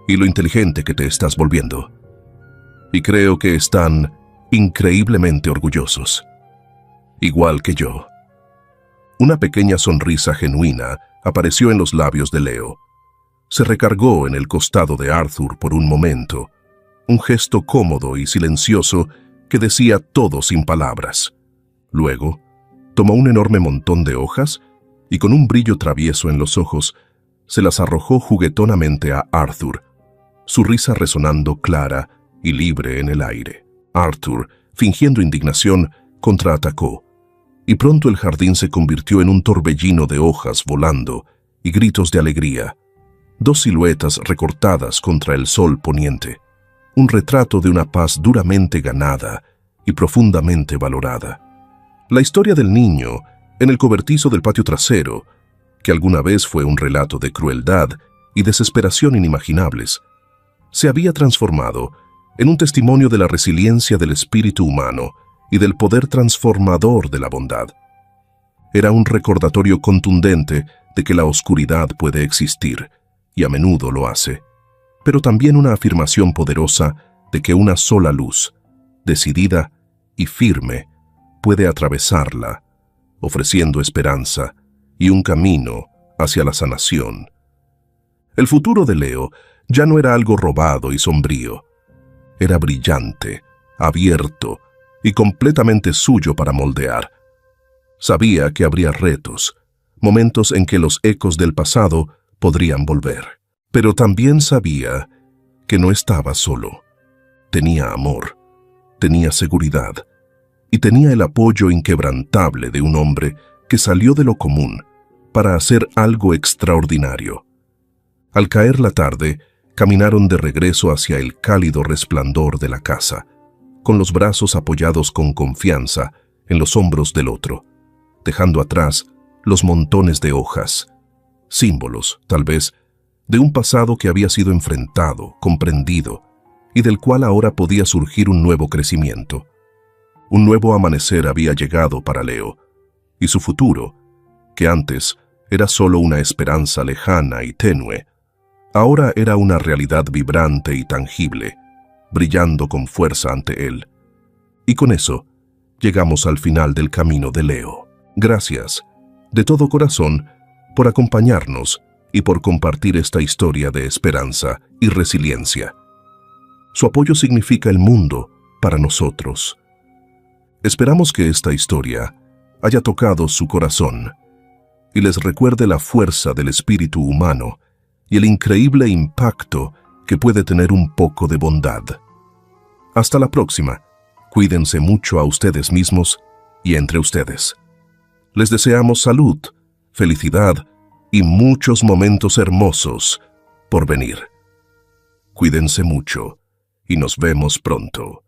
y lo inteligente que te estás volviendo. Y creo que están increíblemente orgullosos. Igual que yo». Una pequeña sonrisa genuina apareció en los labios de Leo. Se recargó en el costado de Arthur por un momento, un gesto cómodo y silencioso que decía todo sin palabras. Luego, tomó un enorme montón de hojas y con un brillo travieso en los ojos, se las arrojó juguetonamente a Arthur, su risa resonando clara y libre en el aire. Arthur, fingiendo indignación, contraatacó, y pronto el jardín se convirtió en un torbellino de hojas volando y gritos de alegría, dos siluetas recortadas contra el sol poniente, un retrato de una paz duramente ganada y profundamente valorada. La historia del niño en el cobertizo del patio trasero, que alguna vez fue un relato de crueldad y desesperación inimaginables, se había transformado en un testimonio de la resiliencia del espíritu humano y del poder transformador de la bondad. Era un recordatorio contundente de que la oscuridad puede existir, y a menudo lo hace, pero también una afirmación poderosa de que una sola luz, decidida y firme, puede atravesarla, ofreciendo esperanza y un camino hacia la sanación. El futuro de Leo ya no era algo robado y sombrío. Era brillante, abierto y completamente suyo para moldear. Sabía que habría retos, momentos en que los ecos del pasado podrían volver. Pero también sabía que no estaba solo. Tenía amor, tenía seguridad y tenía el apoyo inquebrantable de un hombre que salió de lo común para hacer algo extraordinario. Al caer la tarde, caminaron de regreso hacia el cálido resplandor de la casa, con los brazos apoyados con confianza en los hombros del otro, dejando atrás los montones de hojas, símbolos, tal vez, de un pasado que había sido enfrentado, comprendido, y del cual ahora podía surgir un nuevo crecimiento. Un nuevo amanecer había llegado para Leo, y su futuro, que antes era solo una esperanza lejana y tenue, ahora era una realidad vibrante y tangible, brillando con fuerza ante él. Y con eso, llegamos al final del camino de Leo. Gracias, de todo corazón, por acompañarnos y por compartir esta historia de esperanza y resiliencia. Su apoyo significa el mundo para nosotros. Esperamos que esta historia haya tocado su corazón y les recuerde la fuerza del espíritu humano y el increíble impacto que puede tener un poco de bondad. Hasta la próxima. Cuídense mucho a ustedes mismos y entre ustedes. Les deseamos salud, felicidad y muchos momentos hermosos por venir. Cuídense mucho y nos vemos pronto.